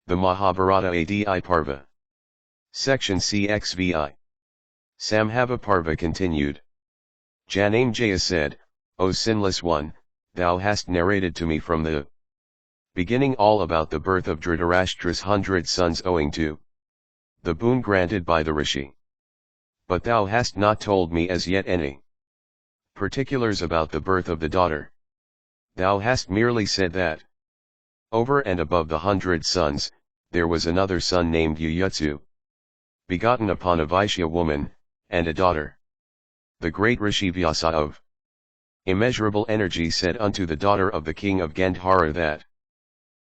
The Mahabharata Adi Parva. Section CXVI. Samhava Parva continued. Janamejaya said, O sinless one, thou hast narrated to me from the beginning all about the birth of Dhritarashtra's 100 sons owing to the boon granted by the Rishi. But thou hast not told me as yet any particulars about the birth of the daughter. Thou hast merely said that, over and above the 100 sons, there was another son named Yuyutsu, begotten upon a Vaishya woman, and a daughter. The great Rishi Vyasa of immeasurable energy said unto the daughter of the king of Gandhara that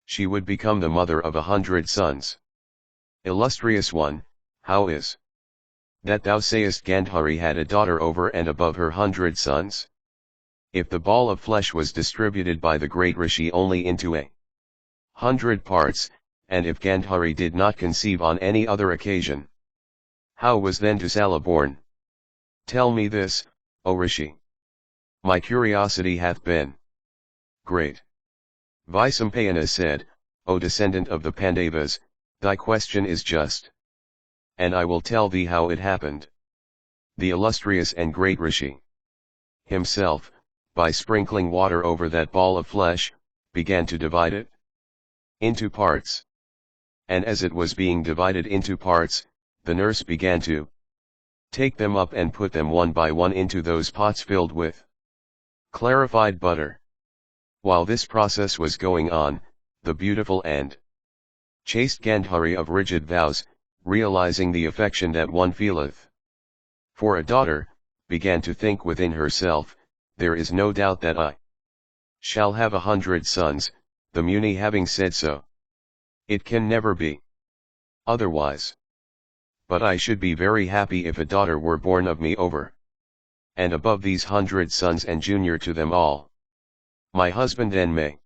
she would become the mother of 100 sons. Illustrious one, how is that thou sayest Gandhari had a daughter over and above her 100 sons? If the ball of flesh was distributed by the great Rishi only into 100 parts, and if Gandhari did not conceive on any other occasion, how was then Dusala born? Tell me this, O Rishi. My curiosity hath been great. Vaisampayana said, O descendant of the Pandavas, thy question is just. And I will tell thee how it happened. The illustrious and great Rishi himself, by sprinkling water over that ball of flesh, began to divide it into parts. And as it was being divided into parts, the nurse began to take them up and put them one by one into those pots filled with clarified butter. While this process was going on, the beautiful and chaste Gandhari of rigid vows, realizing the affection that one feeleth for a daughter, began to think within herself, there is no doubt that I shall have 100 sons, the Muni having said so. It can never be otherwise. But I should be very happy if a daughter were born of me over and above these 100 sons and junior to them all. My husband then may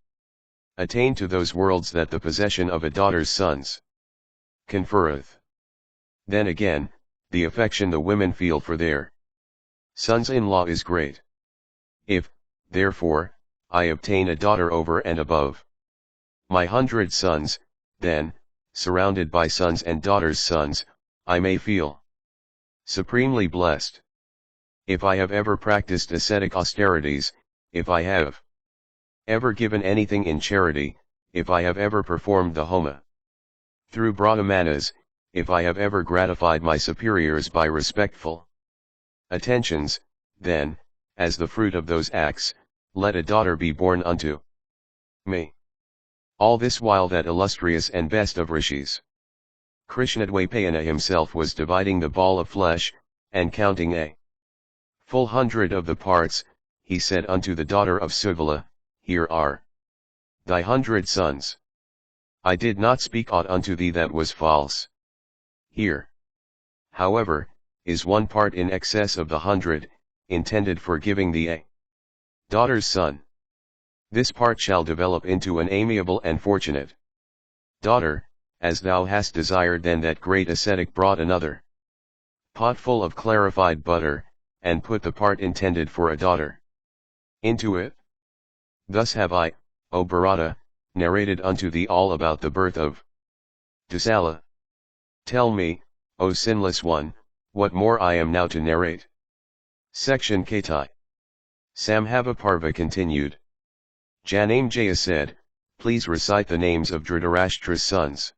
attain to those worlds that the possession of a daughter's sons conferreth. Then again, the affection the women feel for their sons-in-law is great. If, therefore, I obtain a daughter over and above my 100 sons, then, surrounded by sons and daughters' sons, I may feel supremely blessed. If I have ever practiced ascetic austerities, if I have ever given anything in charity, if I have ever performed the homa through brahmanas, if I have ever gratified my superiors by respectful attentions, then, as the fruit of those acts, let a daughter be born unto me. All this while that illustrious and best of rishis, Krishnadvapayana himself was dividing the ball of flesh, and counting a full 100 of the parts, he said unto the daughter of Suvala, Here are thy 100 sons. I did not speak aught unto thee that was false. Here, however, is one part in excess of the 100, intended for giving thee a daughter's son. This part shall develop into an amiable and fortunate daughter, as thou hast desired. Then that great ascetic brought another pot full of clarified butter, and put the part intended for a daughter into it. Thus have I, O Bharata, narrated unto thee all about the birth of Dusala. Tell me, O sinless one, what more I am now to narrate. Section Kaitai. Samhava Parva continued. Janamejaya said, Please recite the names of Dhritarashtra's sons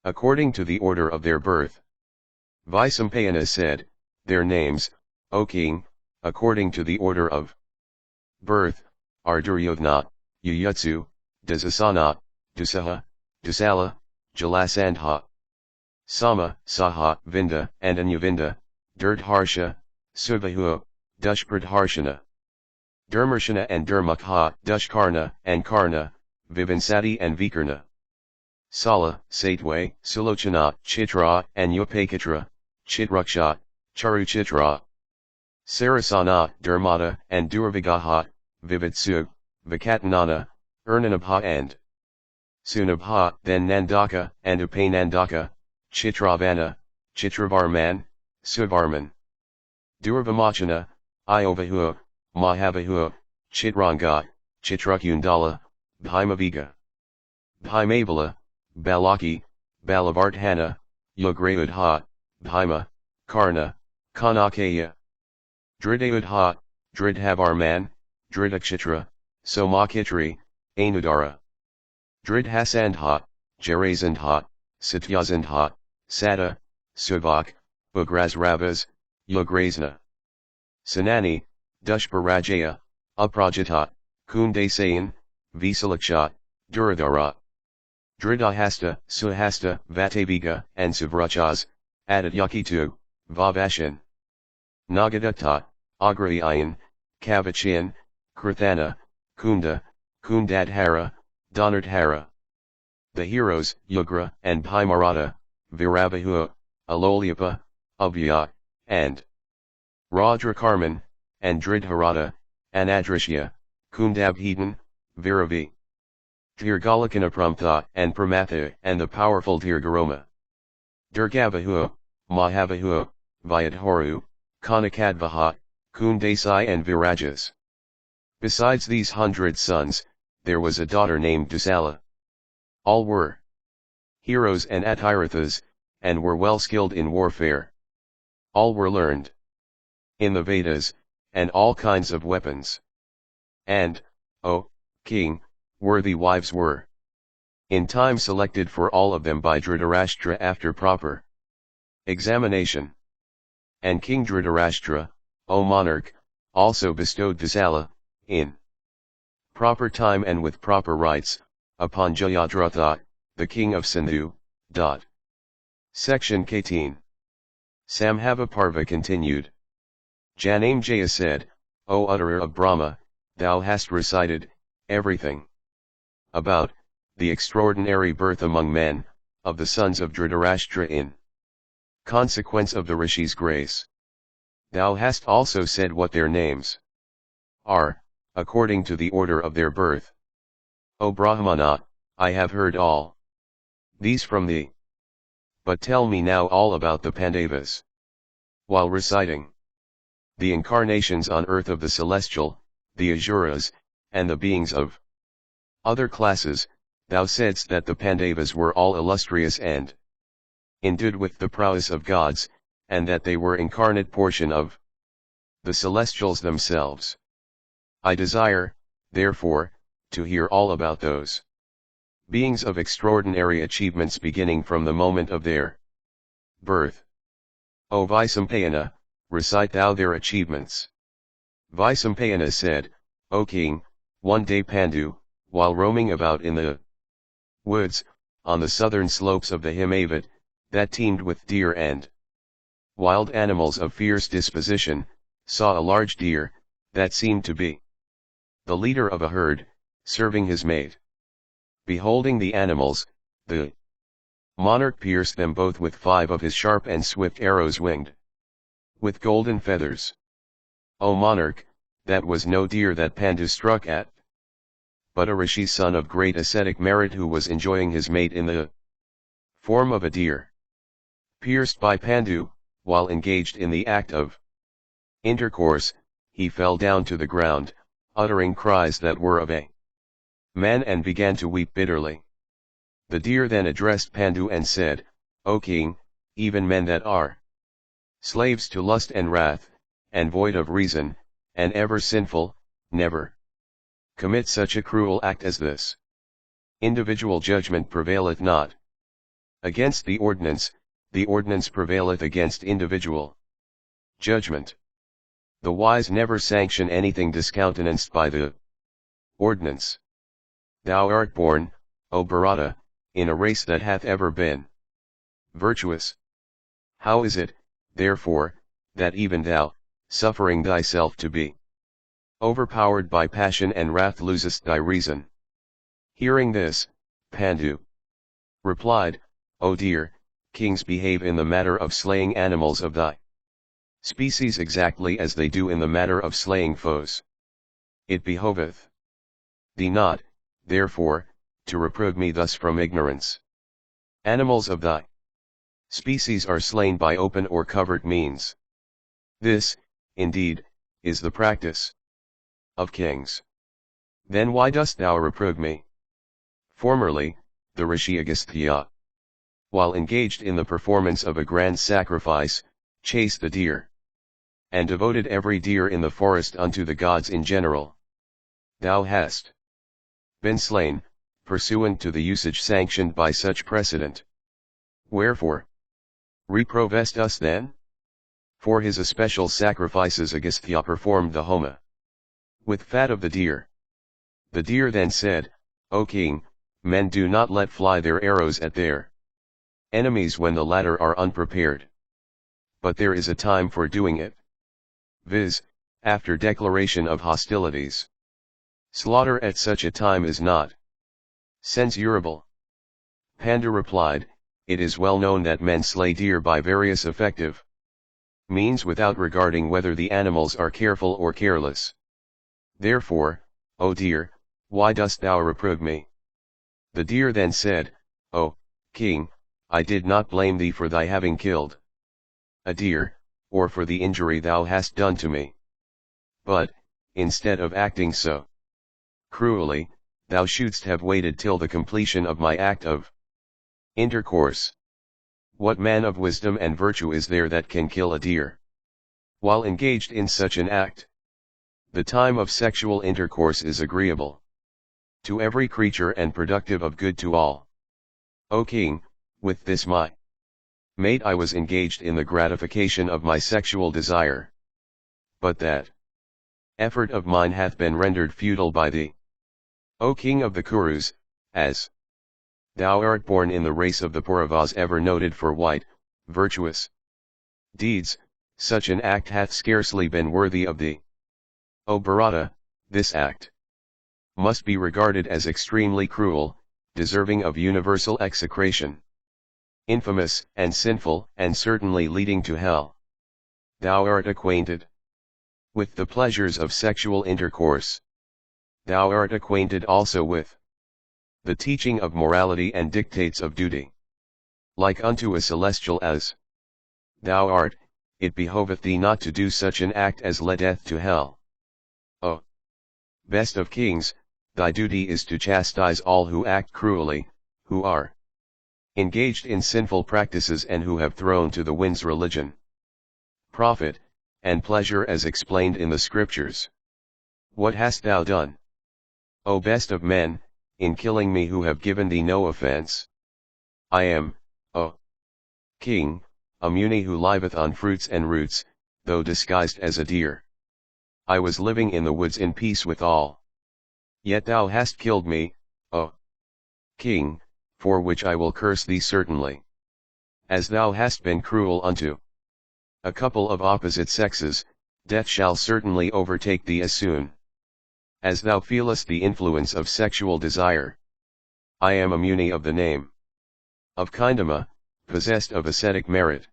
according to the order of their birth. Vaisampayana said, Their names, O king, according to the order of birth, are Duryodhana, Yuyutsu, Dusasana, Dusaha, Dusala, Jalasandha, Sama, Saha, Vinda, and Anyavinda, Dirdharsha, Suvahu, Dushpradharshana, Durmarshana and Durmukha, Dushkarna and Karna, Vivansati and Vikarna, Sala, Satwe, Sulochana, Chitra and Upakitra, Chitraksha, Charuchitra, Sarasana, Durmata and Durvigaha, Vivatsu, Vikatanana, Ernanabha and Sunabha, then Nandaka and Upanandaka, Chitravana, Chitravarman, Suvarman, Durvamachana, Iovahu, Mahavahu, Chitranga, Chitrakyundala, Bhimaviga, Bhimavala, Balaki, Balavardhana, Yugrayudha, Bhima, Karna, Kanakaya. Dridayudha, Dridhavarman, Dridakshitra, Somakitri, Anudara. Dridhasandha, Jarazandha, Satyazandha, Sada, Suvak, Ugrazravas, Yugrazna. Sanani, Dushparajaya, Uprajata, Kundasayan, Visalakshat, Duradhara. Dridahasta, Suhasta, Vataviga, and Suvrachas, Adityakitu, Vavashan. Nagadutta, Agrayayan, Kavachan, Krithana, Kunda, Kundadhara, Dhanardhara. The heroes, Yugra and Bhimarata, Viravahua, Alolyapa, Abhya, and Radrakarman, and Dridharata, Anadrishya, Kundabhetan, Viravi. Tirgalakanaprantha and Pramatha and the powerful Tirgaroma. Durgavahua, Mahavahua, Vyadhoru, Kanakadvaha, Kundasai and Virajas. Besides these 100 sons, there was a daughter named Dusala. All were heroes and Atirathas, and were well skilled in warfare. All were learned in the Vedas, and all kinds of weapons. And, O king, worthy wives were in time selected for all of them by Dhritarashtra after proper examination. And King Dhritarashtra, O monarch, also bestowed Dusala, in proper time and with proper rites, upon Jayadratha, the king of Sindhu. Section 18. Sambhava Parva continued. Janamejaya said, O utterer of Brahma, thou hast recited everything about the extraordinary birth among men of the sons of Dhritarashtra in consequence of the Rishi's grace. Thou hast also said what their names are, according to the order of their birth. O Brahmana, I have heard all these from thee. But tell me now all about the Pandavas. While reciting the incarnations on earth of the celestial, the Asuras, and the beings of other classes, thou saidst that the Pandavas were all illustrious and endued with the prowess of gods, and that they were incarnate portion of the celestials themselves. I desire, therefore, to hear all about those beings of extraordinary achievements beginning from the moment of their birth. O Vaisampayana, recite thou their achievements. Vaisampayana said, O king, one day Pandu, while roaming about in the woods, on the southern slopes of the Himavat, that teemed with deer and wild animals of fierce disposition, saw a large deer, that seemed to be the leader of a herd, serving his mate. Beholding the animals, the monarch pierced them both with 5 of his sharp and swift arrows winged with golden feathers. O monarch, that was no deer that Pandu struck at, but a Rishi's son of great ascetic merit who was enjoying his mate in the form of a deer. Pierced by Pandu, while engaged in the act of intercourse, he fell down to the ground, uttering cries that were of a man and began to weep bitterly. The deer then addressed Pandu and said, O king, even men that are slaves to lust and wrath, and void of reason, and ever sinful, never commit such a cruel act as this. Individual judgment prevaileth not against the ordinance prevaileth against individual judgment. The wise never sanction anything discountenanced by the ordinance. Thou art born, O Bharata, in a race that hath ever been virtuous. How is it, therefore, that even thou, suffering thyself to be overpowered by passion and wrath, losest thy reason? Hearing this, Pandu replied, O dear, kings behave in the matter of slaying animals of thy species exactly as they do in the matter of slaying foes. It behoveth thee not, therefore, to reprove me thus from ignorance. Animals of thy species are slain by open or covert means. This, indeed, is the practice of kings. Then why dost thou reprove me? Formerly, the Rishi Agastya, while engaged in the performance of a grand sacrifice, chased the deer, and devoted every deer in the forest unto the gods in general. Thou hast been slain, pursuant to the usage sanctioned by such precedent. Wherefore reprovest us then? For his especial sacrifices Agastya performed the homa with fat of the deer. The deer then said, O king, men do not let fly their arrows at their enemies when the latter are unprepared. But there is a time for doing it, viz., after declaration of hostilities. Slaughter at such a time is not censurable. Pandu replied, It is well known that men slay deer by various effective means without regarding whether the animals are careful or careless. Therefore, O deer, why dost thou reprove me? The deer then said, O king, I did not blame thee for thy having killed a deer, or for the injury thou hast done to me. But, instead of acting so cruelly, thou shouldst have waited till the completion of my act of intercourse. What man of wisdom and virtue is there that can kill a deer while engaged in such an act? The time of sexual intercourse is agreeable to every creature and productive of good to all. O king, with this my mate I was engaged in the gratification of my sexual desire. But that effort of mine hath been rendered futile by thee, O king of the Kurus, as thou art born in the race of the Pauravas ever noted for white, virtuous deeds. Such an act hath scarcely been worthy of thee. O Bharata, this act must be regarded as extremely cruel, deserving of universal execration, infamous and sinful, and certainly leading to hell. Thou art acquainted with the pleasures of sexual intercourse. Thou art acquainted also with the teaching of morality and dictates of duty. Like unto a celestial as thou art, it behoveth thee not to do such an act as leadeth to hell. O best of kings, thy duty is to chastise all who act cruelly, who are engaged in sinful practices and who have thrown to the winds religion, profit, and pleasure as explained in the scriptures. What hast thou done, O best of men, in killing me who have given thee no offense? I am, O king, a Muni who liveth on fruits and roots, though disguised as a deer. I was living in the woods in peace with all. Yet thou hast killed me, O king, for which I will curse thee certainly. As thou hast been cruel unto a couple of opposite sexes, death shall certainly overtake thee as soon as thou feelest the influence of sexual desire. I am a Muni of the name of Kindama, possessed of ascetic merit.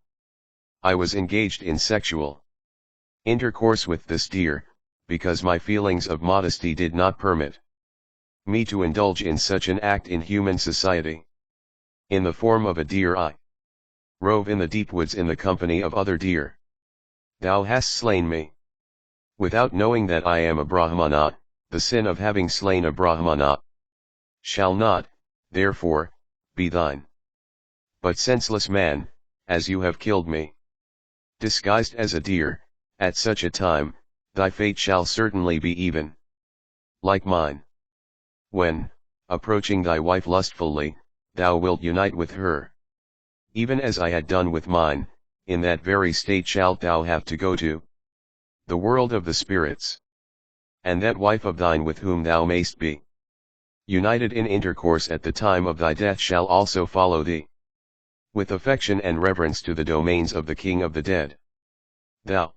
I was engaged in sexual intercourse with this deer, because my feelings of modesty did not permit me to indulge in such an act in human society. In the form of a deer I rove in the deep woods in the company of other deer. Thou hast slain me without knowing that I am a Brahmana. The sin of having slain a Brahmana shall not, therefore, be thine. But senseless man, as you have killed me, disguised as a deer, at such a time, thy fate shall certainly be even like mine. When, approaching thy wife lustfully, thou wilt unite with her, even as I had done with mine, in that very state shalt thou have to go to the world of the spirits. And that wife of thine with whom thou mayst be united in intercourse at the time of thy death shall also follow thee with affection and reverence to the domains of the king of the dead. Thou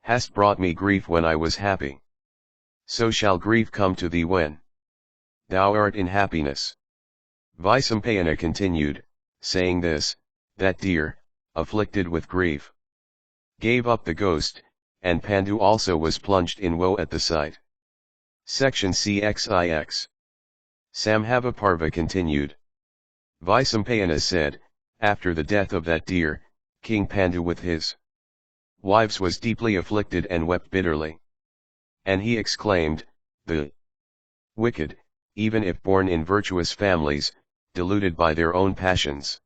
hast brought me grief when I was happy. So shall grief come to thee when thou art in happiness. Vaisampayana continued, saying this, that deer, afflicted with grief, gave up the ghost, and Pandu also was plunged in woe at the sight. Section CXIX. Sambhava Parva continued. Vaisampayana said, after the death of that deer, King Pandu with his wives was deeply afflicted and wept bitterly. And he exclaimed, the wicked, even if born in virtuous families, deluded by their own passions,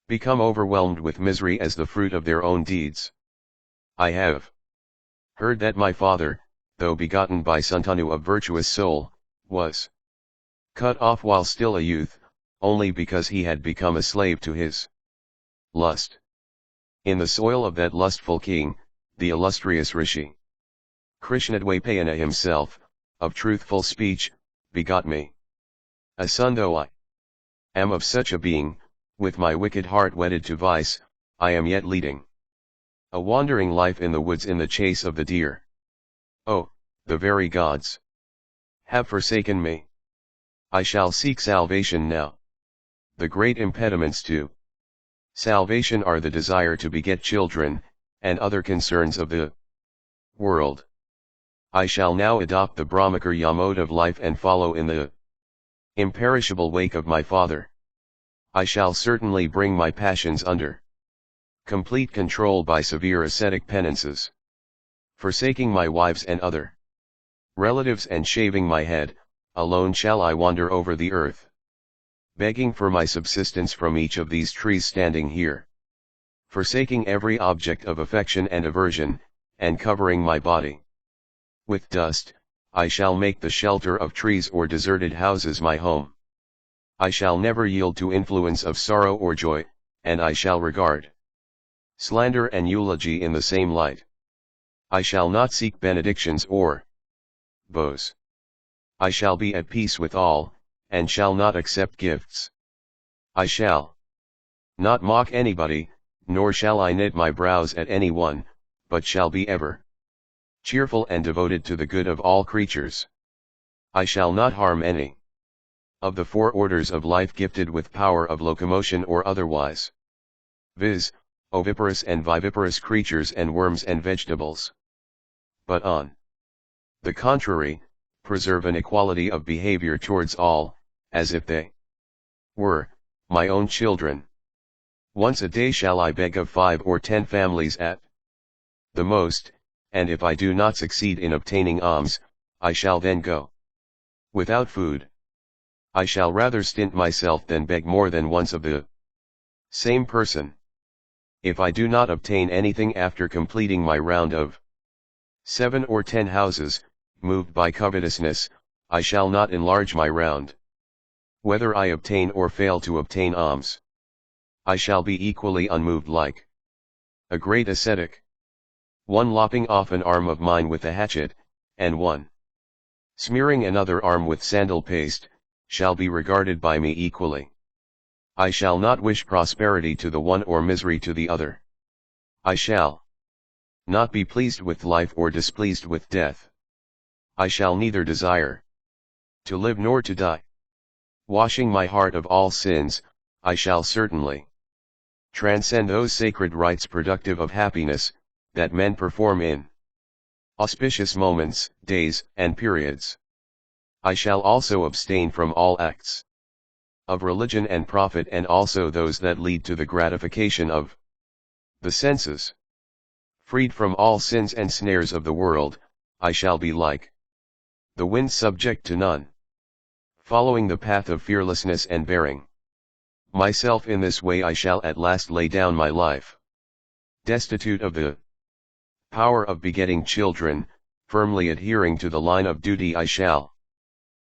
become overwhelmed with misery as the fruit of their own deeds. I have heard that my father, though begotten by Santanu of virtuous soul, was cut off while still a youth, only because he had become a slave to his lust. In the soil of that lustful king, the illustrious Rishi Krishnadwapayana himself, of truthful speech, begot me. A son though I am of such a being, with my wicked heart wedded to vice, I am yet leading a wandering life in the woods in the chase of the deer. Oh, the very gods have forsaken me. I shall seek salvation now. The great impediments to salvation are the desire to beget children, and other concerns of the world. I shall now adopt the Brahmacharya mode of life and follow in the imperishable wake of my father. I shall certainly bring my passions under complete control by severe ascetic penances. Forsaking my wives and other relatives and shaving my head, alone shall I wander over the earth, begging for my subsistence from each of these trees standing here. Forsaking every object of affection and aversion, and covering my body with dust, I shall make the shelter of trees or deserted houses my home. I shall never yield to influence of sorrow or joy, and I shall regard slander and eulogy in the same light. I shall not seek benedictions or bows. I shall be at peace with all, and shall not accept gifts. I shall not mock anybody, nor shall I knit my brows at any one, but shall be ever cheerful and devoted to the good of all creatures. I shall not harm any of the four orders of life gifted with power of locomotion or otherwise, viz., oviparous and viviparous creatures and worms and vegetables. But on the contrary, preserve an equality of behavior towards all, as if they were my own children. Once a day shall I beg of 5 or 10 families at the most, and if I do not succeed in obtaining alms, I shall then go without food. I shall rather stint myself than beg more than once of the same person. If I do not obtain anything after completing my round of 7 or 10 houses, moved by covetousness, I shall not enlarge my round. Whether I obtain or fail to obtain alms, I shall be equally unmoved like a great ascetic. One lopping off an arm of mine with a hatchet, and one smearing another arm with sandal paste, shall be regarded by me equally. I shall not wish prosperity to the one or misery to the other. I shall not be pleased with life or displeased with death. I shall neither desire to live nor to die. Washing my heart of all sins, I shall certainly transcend those sacred rites productive of happiness, that men perform in auspicious moments, days, and periods. I shall also abstain from all acts of religion and profit, and also those that lead to the gratification of the senses. Freed from all sins and snares of the world, I shall be like the wind, subject to none. Following the path of fearlessness and bearing myself in this way, I shall at last lay down my life. Destitute of the power of begetting children, firmly adhering to the line of duty, I shall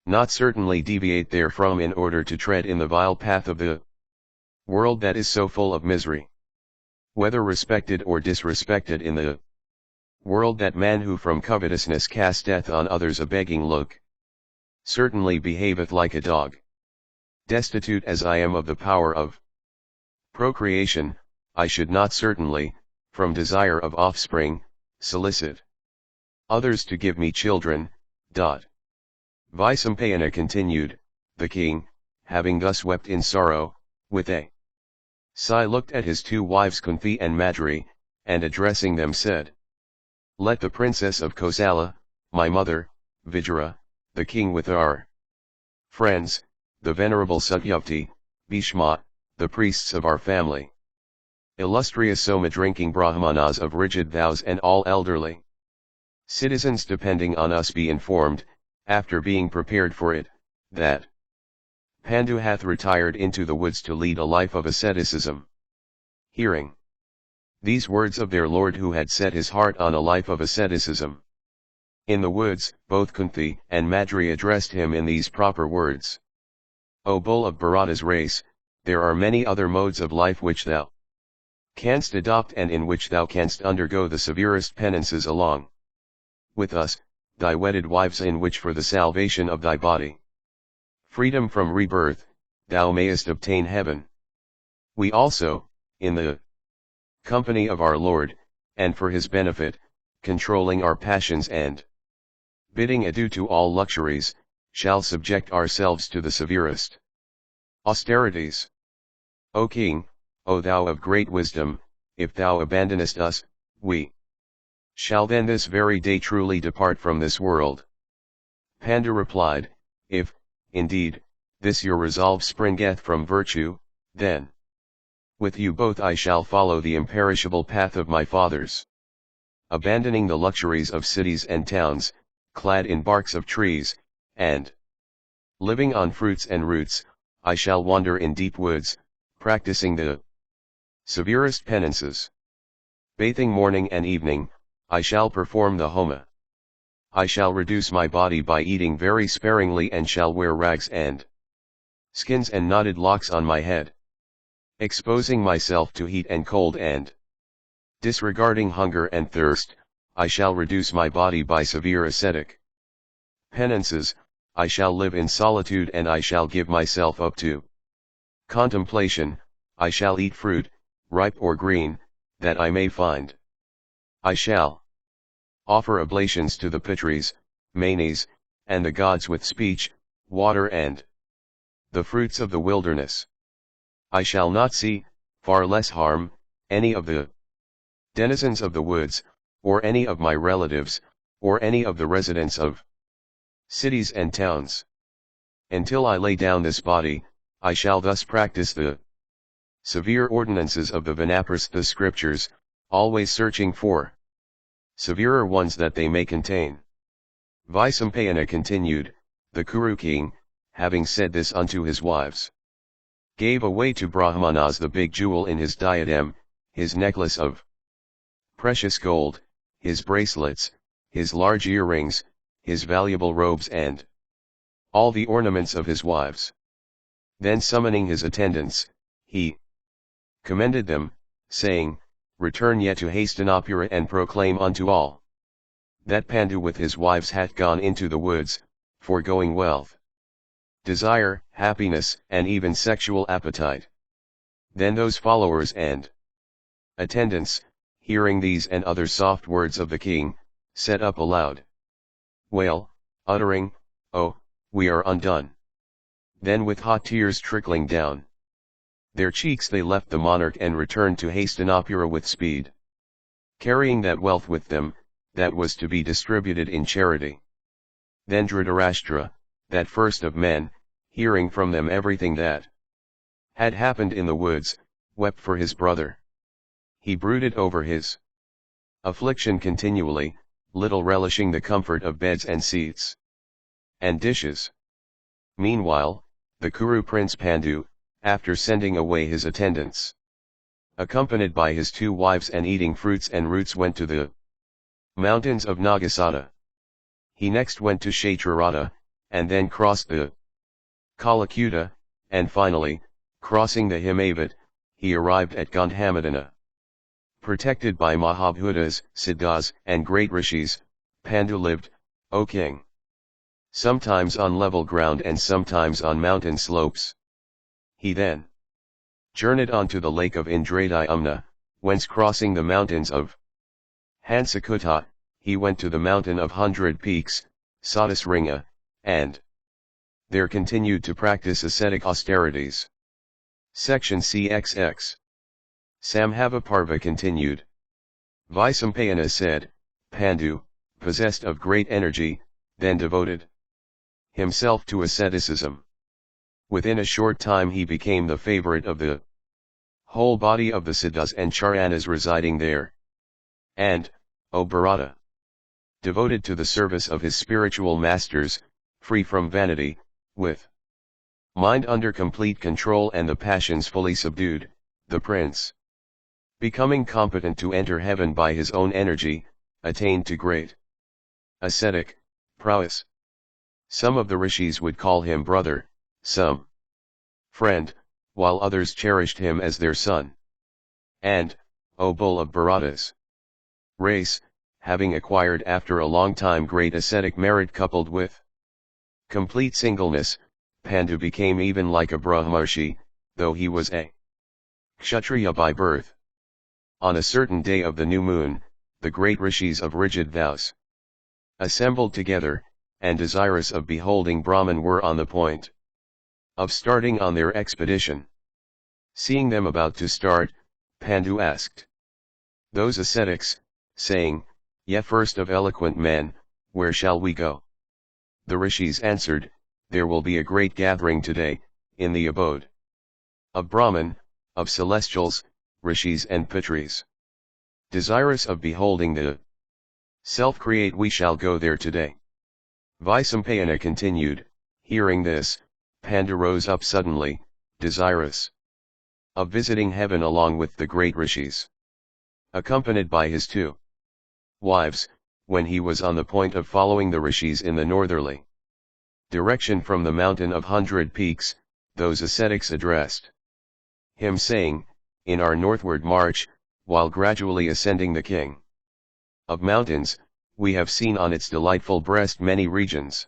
not certainly deviate therefrom in order to tread in the vile path of the world that is so full of misery. Whether respected or disrespected in the world, that man who from covetousness casteth on others a begging look, certainly behaveth like a dog. Destitute as I am of the power of procreation, I should not certainly, from desire of offspring, solicit others to give me children. Vaisampayana continued. The king, having thus wept in sorrow, with a sigh looked at his 2 wives Kunti and Madri, and addressing them said, "Let the princess of Kosala, my mother, Vijaya, the king with our friends, the venerable Satyavati, Bhishma, the priests of our family, illustrious Soma drinking Brahmanas of rigid vows, and all elderly citizens depending on us be informed, after being prepared for it, that Pandu hath retired into the woods to lead a life of asceticism. Hearing these words of their lord, who had set his heart on a life of asceticism in the woods, both Kunti and Madri addressed him in these proper words. O bull of Bharata's race, there are many other modes of life which thou canst adopt, and in which thou canst undergo the severest penances along with us, thy wedded wives, in which for the salvation of thy body, freedom from rebirth, thou mayest obtain heaven. We also, in the company of our Lord, and for his benefit, controlling our passions and bidding adieu to all luxuries, shall subject ourselves to the severest austerities. O King, O thou of great wisdom, if thou abandonest us, we shall then this very day truly depart from this world. Pandu replied, if, indeed, this your resolve springeth from virtue, then with you both I shall follow the imperishable path of my fathers. Abandoning the luxuries of cities and towns, clad in barks of trees, and living on fruits and roots, I shall wander in deep woods, practicing the severest penances. Bathing morning and evening, I shall perform the Homa. I shall reduce my body by eating very sparingly, and shall wear rags and skins and knotted locks on my head. Exposing myself to heat and cold, and disregarding hunger and thirst, I shall reduce my body by severe ascetic penances. I shall live in solitude, and I shall give myself up to contemplation. I shall eat fruit, ripe or green, that I may find. I shall offer oblations to the Pitris, Manes, and the gods with speech, water, and the fruits of the wilderness. I shall not see, far less harm, any of the denizens of the woods, or any of my relatives, or any of the residents of cities and towns. Until I lay down this body, I shall thus practice the severe ordinances of the Vanaprastha scriptures, always searching for severer ones that they may contain. Vaisampayana continued, the Kuru king, having said this unto his wives, gave away to Brahmanas the big jewel in his diadem, his necklace of precious gold, his bracelets, his large earrings, his valuable robes, and all the ornaments of his wives. Then summoning his attendants, he commended them, saying, return yet to Hastinapura, and proclaim unto all that Pandu with his wives hath gone into the woods, foregoing wealth, desire, happiness, and even sexual appetite. Then those followers and attendants, hearing these and other soft words of the king, set up a loud wail, uttering, oh, we are undone. Then with hot tears trickling down their cheeks they left the monarch and returned to Hastinapura with speed, carrying that wealth with them, that was to be distributed in charity. Then Dhritarashtra, that first of men, hearing from them everything that had happened in the woods, wept for his brother. He brooded over his affliction continually, little relishing the comfort of beds and seats and dishes. Meanwhile, the Kuru prince Pandu, after sending away his attendants, accompanied by his two wives and eating fruits and roots, went to the mountains of Nagasata. He next went to Kshetrarata, and then crossed the Kalakuta, and finally, crossing the Himavat, he arrived at Gandhamadana. Protected by Mahabhutas, Siddhas, and great rishis, Pandu lived, O king, sometimes on level ground and sometimes on mountain slopes. He then journeyed on to the lake of Indradhyumna, whence crossing the mountains of Hansakuta, he went to the mountain of 100 Peaks, Satasringa, and there continued to practice ascetic austerities. Section CXX. Samhava Parva continued. Vaisampayana said, Pandu, possessed of great energy, then devoted himself to asceticism. Within a short time he became the favorite of the whole body of the Siddhas and Charanas residing there. And, O Bharata, devoted to the service of his spiritual masters, free from vanity, with Mind under complete control and the passions fully subdued, the prince, becoming competent to enter heaven by his own energy, attained to great ascetic prowess. Some of the rishis would call him brother, some friend, while others cherished him as their son. And, O bull of Bharata's race, having acquired after a long time great ascetic merit coupled with complete singleness, Pandu became even like a Brahmarshi, though he was a Kshatriya by birth. On a certain day of the new moon, the great rishis of rigid vows assembled together, and desirous of beholding Brahman were on the point of starting on their expedition. Seeing them about to start, Pandu asked those ascetics, saying, "Ye first of eloquent men, where shall we go?" The rishis answered, "There will be a great gathering today, in the abode of Brahman, of celestials, rishis and pitris. Desirous of beholding the self-create we shall go there today." Vaisampayana continued, hearing this, Pandu rose up suddenly, desirous of visiting heaven along with the great rishis. Accompanied by his two wives, when he was on the point of following the rishis in the northerly direction from the mountain of 100 peaks, those ascetics addressed him saying, "In our northward march, while gradually ascending the king of mountains, we have seen on its delightful breast many regions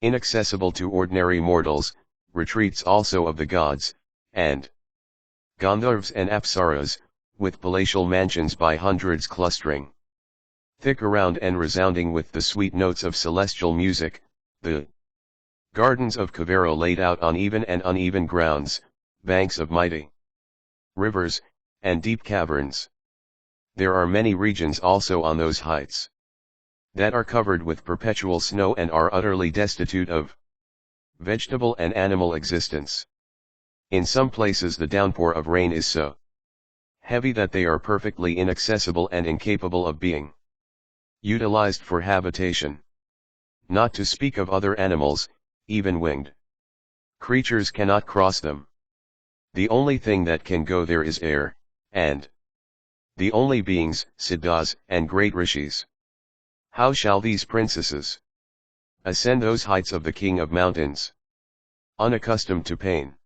inaccessible to ordinary mortals, retreats also of the gods, and Gandharvas and Apsaras, with palatial mansions by hundreds clustering thick around and resounding with the sweet notes of celestial music, the gardens of Kavero laid out on even and uneven grounds, banks of mighty rivers, and deep caverns. There are many regions also on those heights that are covered with perpetual snow and are utterly destitute of vegetable and animal existence. In some places the downpour of rain is so heavy that they are perfectly inaccessible and incapable of being utilized for habitation. Not to speak of other animals, even winged creatures cannot cross them. The only thing that can go there is air, and the only beings, siddhas, and great rishis. How shall these princesses ascend those heights of the king of mountains, unaccustomed to pain?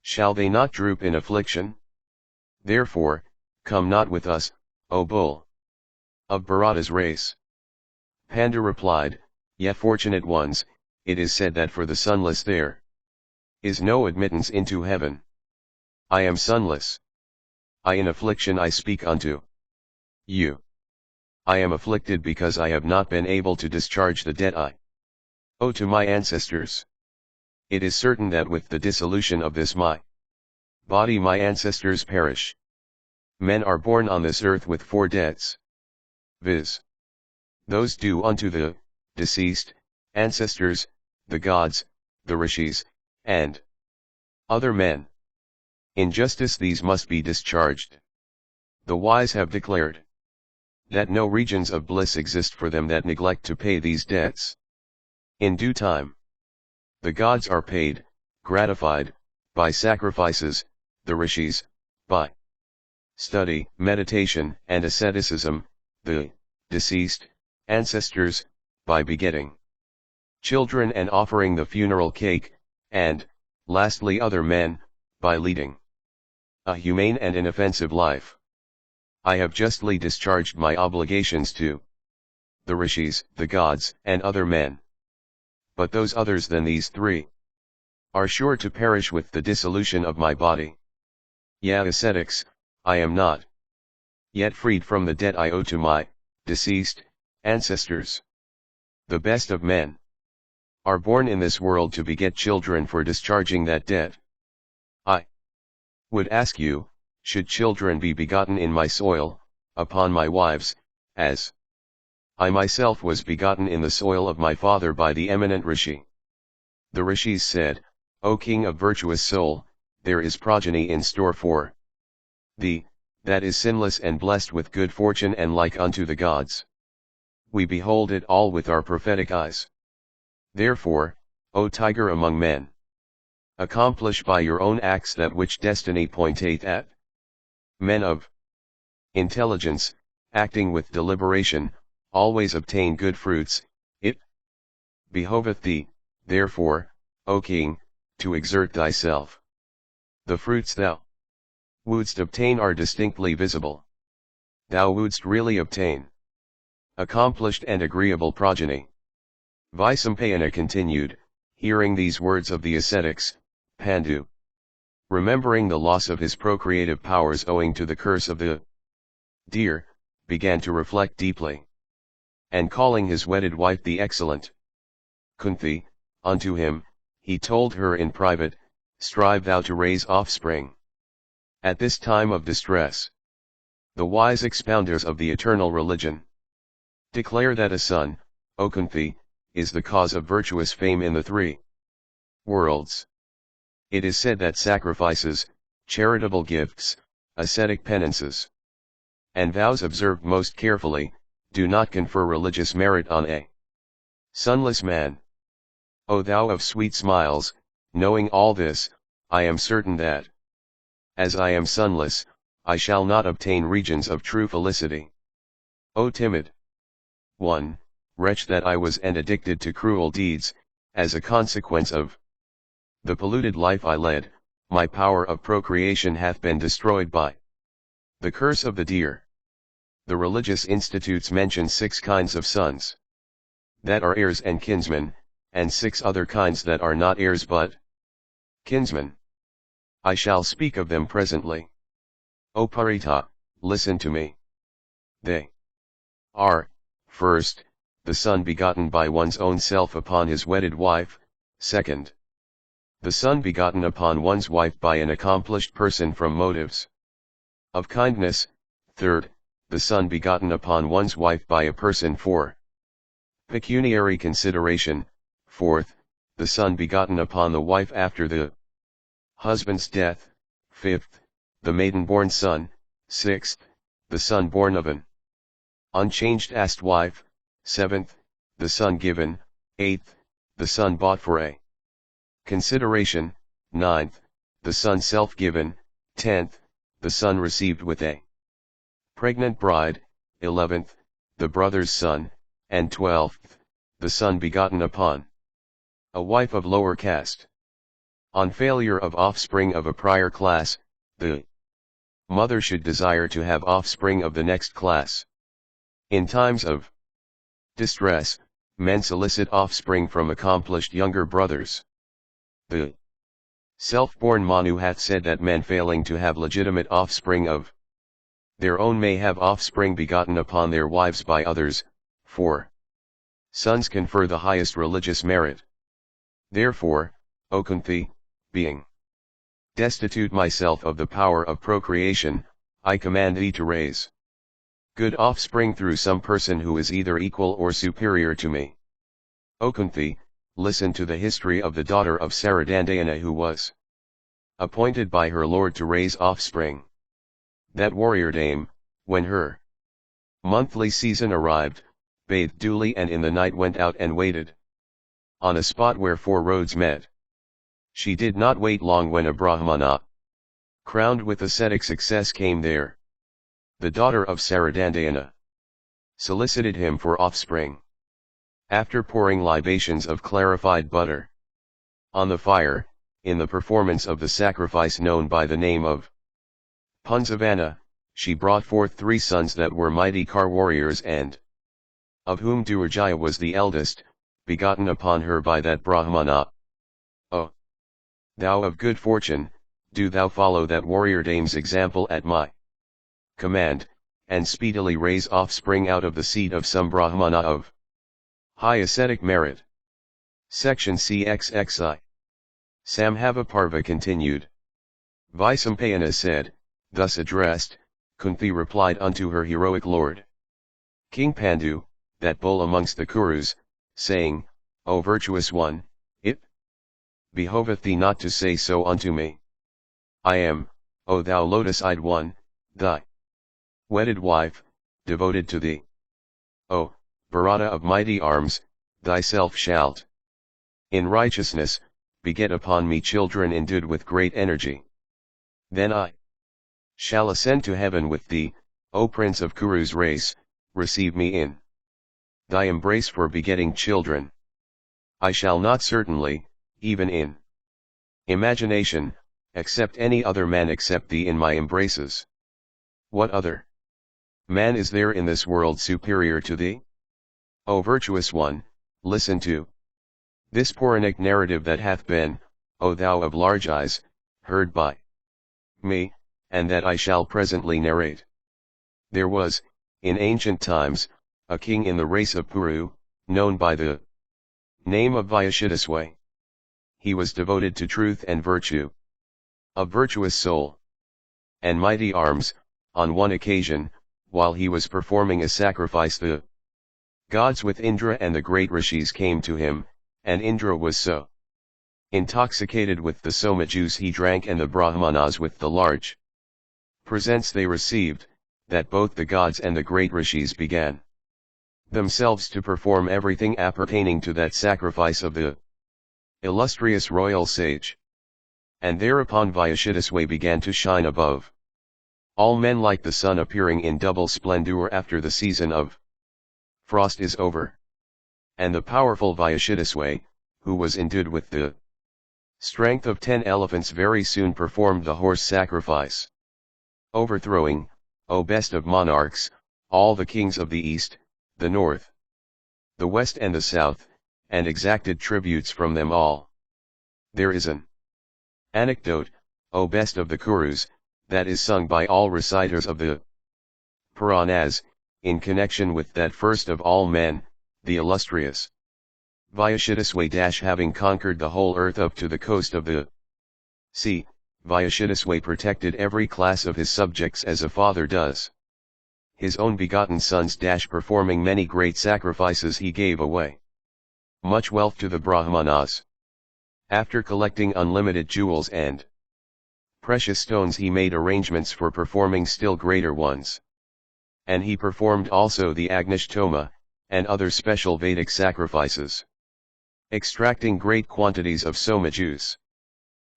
Shall they not droop in affliction? Therefore, come not with us, O bull of Bharata's race." Pandu replied, "Ye fortunate ones, it is said that for the sunless there is no admittance into heaven. I am sunless. I in affliction I speak unto you. I am afflicted because I have not been able to discharge the debt I owe to my ancestors. It is certain that with the dissolution of this my body my ancestors perish. Men are born on this earth with 4 debts, viz. those due unto the deceased ancestors, the gods, the rishis, and other men. In justice these must be discharged. The wise have declared that no regions of bliss exist for them that neglect to pay these debts. In due time, the gods are paid, gratified, by sacrifices, the rishis, by study, meditation, and asceticism, the deceased ancestors, by begetting children and offering the funeral cake, and, lastly other men, by leading a humane and inoffensive life. I have justly discharged my obligations to the rishis, the gods, and other men. But those others than these 3 are sure to perish with the dissolution of my body. Ye ascetics, I am not yet freed from the debt I owe to my deceased ancestors. The best of men are born in this world to beget children for discharging that debt. I would ask you, should children be begotten in my soil, upon my wives, as I myself was begotten in the soil of my father by the eminent rishi? The rishis said, O king of virtuous soul, there is progeny in store for thee, that is sinless and blessed with good fortune and like unto the gods. We behold it all with our prophetic eyes. Therefore, O tiger among men, Accomplish by your own acts that which destiny pointeth at. Men of intelligence, acting with deliberation, always obtain good fruits. It behoveth thee, therefore, O king, to exert thyself. The fruits thou wouldst obtain are distinctly visible. Thou wouldst really obtain accomplished and agreeable progeny. Vaisampayana continued, hearing these words of the ascetics, Pandu, remembering the loss of his procreative powers owing to the curse of the deer, began to reflect deeply. And calling his wedded wife the excellent Kunti, unto him, he told her in private, strive thou to raise offspring. At this time of distress, the wise expounders of the eternal religion declare that a son, O Kunti, is the cause of virtuous fame in the three worlds. It is said that sacrifices, charitable gifts, ascetic penances, and vows observed most carefully, do not confer religious merit on a sonless man. O thou of sweet smiles, knowing all this, I am certain that, as I am sonless, I shall not obtain regions of true felicity. O timid one, wretch that I was and addicted to cruel deeds, as a consequence of the polluted life I led, my power of procreation hath been destroyed by the curse of the deer. The religious institutes mention 6 kinds of sons that are heirs and kinsmen, and 6 other kinds that are not heirs but kinsmen. I shall speak of them presently. O Parita, listen to me. They are, first, the son begotten by one's own self upon his wedded wife, second, the son begotten upon one's wife by an accomplished person from motives of kindness, third, the son begotten upon one's wife by a person for pecuniary consideration, fourth, the son begotten upon the wife after the husband's death, fifth, the maiden-born son, sixth, the son born of an unchanged caste wife, seventh, the son given, eighth, the son bought for a consideration, ninth, the son self-given, 10th, the son received with a pregnant bride, 11th, the brother's son, and 12th, the son begotten upon a wife of lower caste. On failure of offspring of a prior class, the mother should desire to have offspring of the next class. In times of distress, men solicit offspring from accomplished younger brothers. The self-born Manu hath said that men failing to have legitimate offspring of their own may have offspring begotten upon their wives by others, for sons confer the highest religious merit. Therefore, O Kunti, being destitute myself of the power of procreation, I command thee to raise good offspring through some person who is either equal or superior to me. O Kunti, listen to the history of the daughter of Saradandayana who was appointed by her lord to raise offspring. That warrior dame, when her monthly season arrived, bathed duly and in the night went out and waited on a spot where 4 roads met. She did not wait long when a Brahmana, crowned with ascetic success, came there. The daughter of Saradandayana solicited him for offspring. After pouring libations of clarified butter on the fire, in the performance of the sacrifice known by the name of Punzavana, she brought forth 3 sons that were mighty car warriors and of whom Durajaya was the eldest, begotten upon her by that Brahmana. O thou of good fortune, do thou follow that warrior dame's example at my command, and speedily raise offspring out of the seed of some Brahmana of high ascetic merit. Section CXXI. Sambhava Parva continued. Vaisampayana said, thus addressed, Kunti replied unto her heroic lord, King Pandu, that bull amongst the Kurus, saying, O virtuous one, it behoveth thee not to say so unto me. I am, O thou lotus-eyed one, thy wedded wife, devoted to thee. O Bharata of mighty arms, thyself shalt in righteousness beget upon me children endued with great energy. Then I shall ascend to heaven with thee, O Prince of Kuru's race, receive me in thy embrace for begetting children. I shall not certainly, even in imagination, accept any other man except thee in my embraces. What other man is there in this world superior to thee? O virtuous one, listen to this Puranic narrative that hath been, O thou of large eyes, heard by me, and that I shall presently narrate. There was, in ancient times, a king in the race of Puru, known by the name of Vayashidasway. He was devoted to truth and virtue. A virtuous soul and mighty arms. On one occasion, while he was performing a sacrifice, the gods with Indra and the great rishis came to him, and Indra was so intoxicated with the soma juice he drank and the brahmanas with the large presents they received, that both the gods and the great rishis began themselves to perform everything appertaining to that sacrifice of the illustrious royal sage. And thereupon Vayashidasway began to shine above all men like the sun appearing in double splendor after the season of frost is over. And the powerful Vayashidasway, who was endued with the strength of 10 elephants, very soon performed the horse sacrifice, overthrowing, O best of monarchs, all the kings of the east, the north, the west and the south, and exacted tributes from them all. There is an anecdote, O best of the Kurus, that is sung by all reciters of the Puranas, in connection with that first of all men, the illustrious Vayashidasway having conquered the whole earth up to the coast of the sea. Vayashidasway protected every class of his subjects as a father does his own begotten sons. Performing many great sacrifices, he gave away much wealth to the Brahmanas. After collecting unlimited jewels and precious stones, he made arrangements for performing still greater ones. And he performed also the Agnishtoma, and other special Vedic sacrifices, extracting great quantities of soma juice.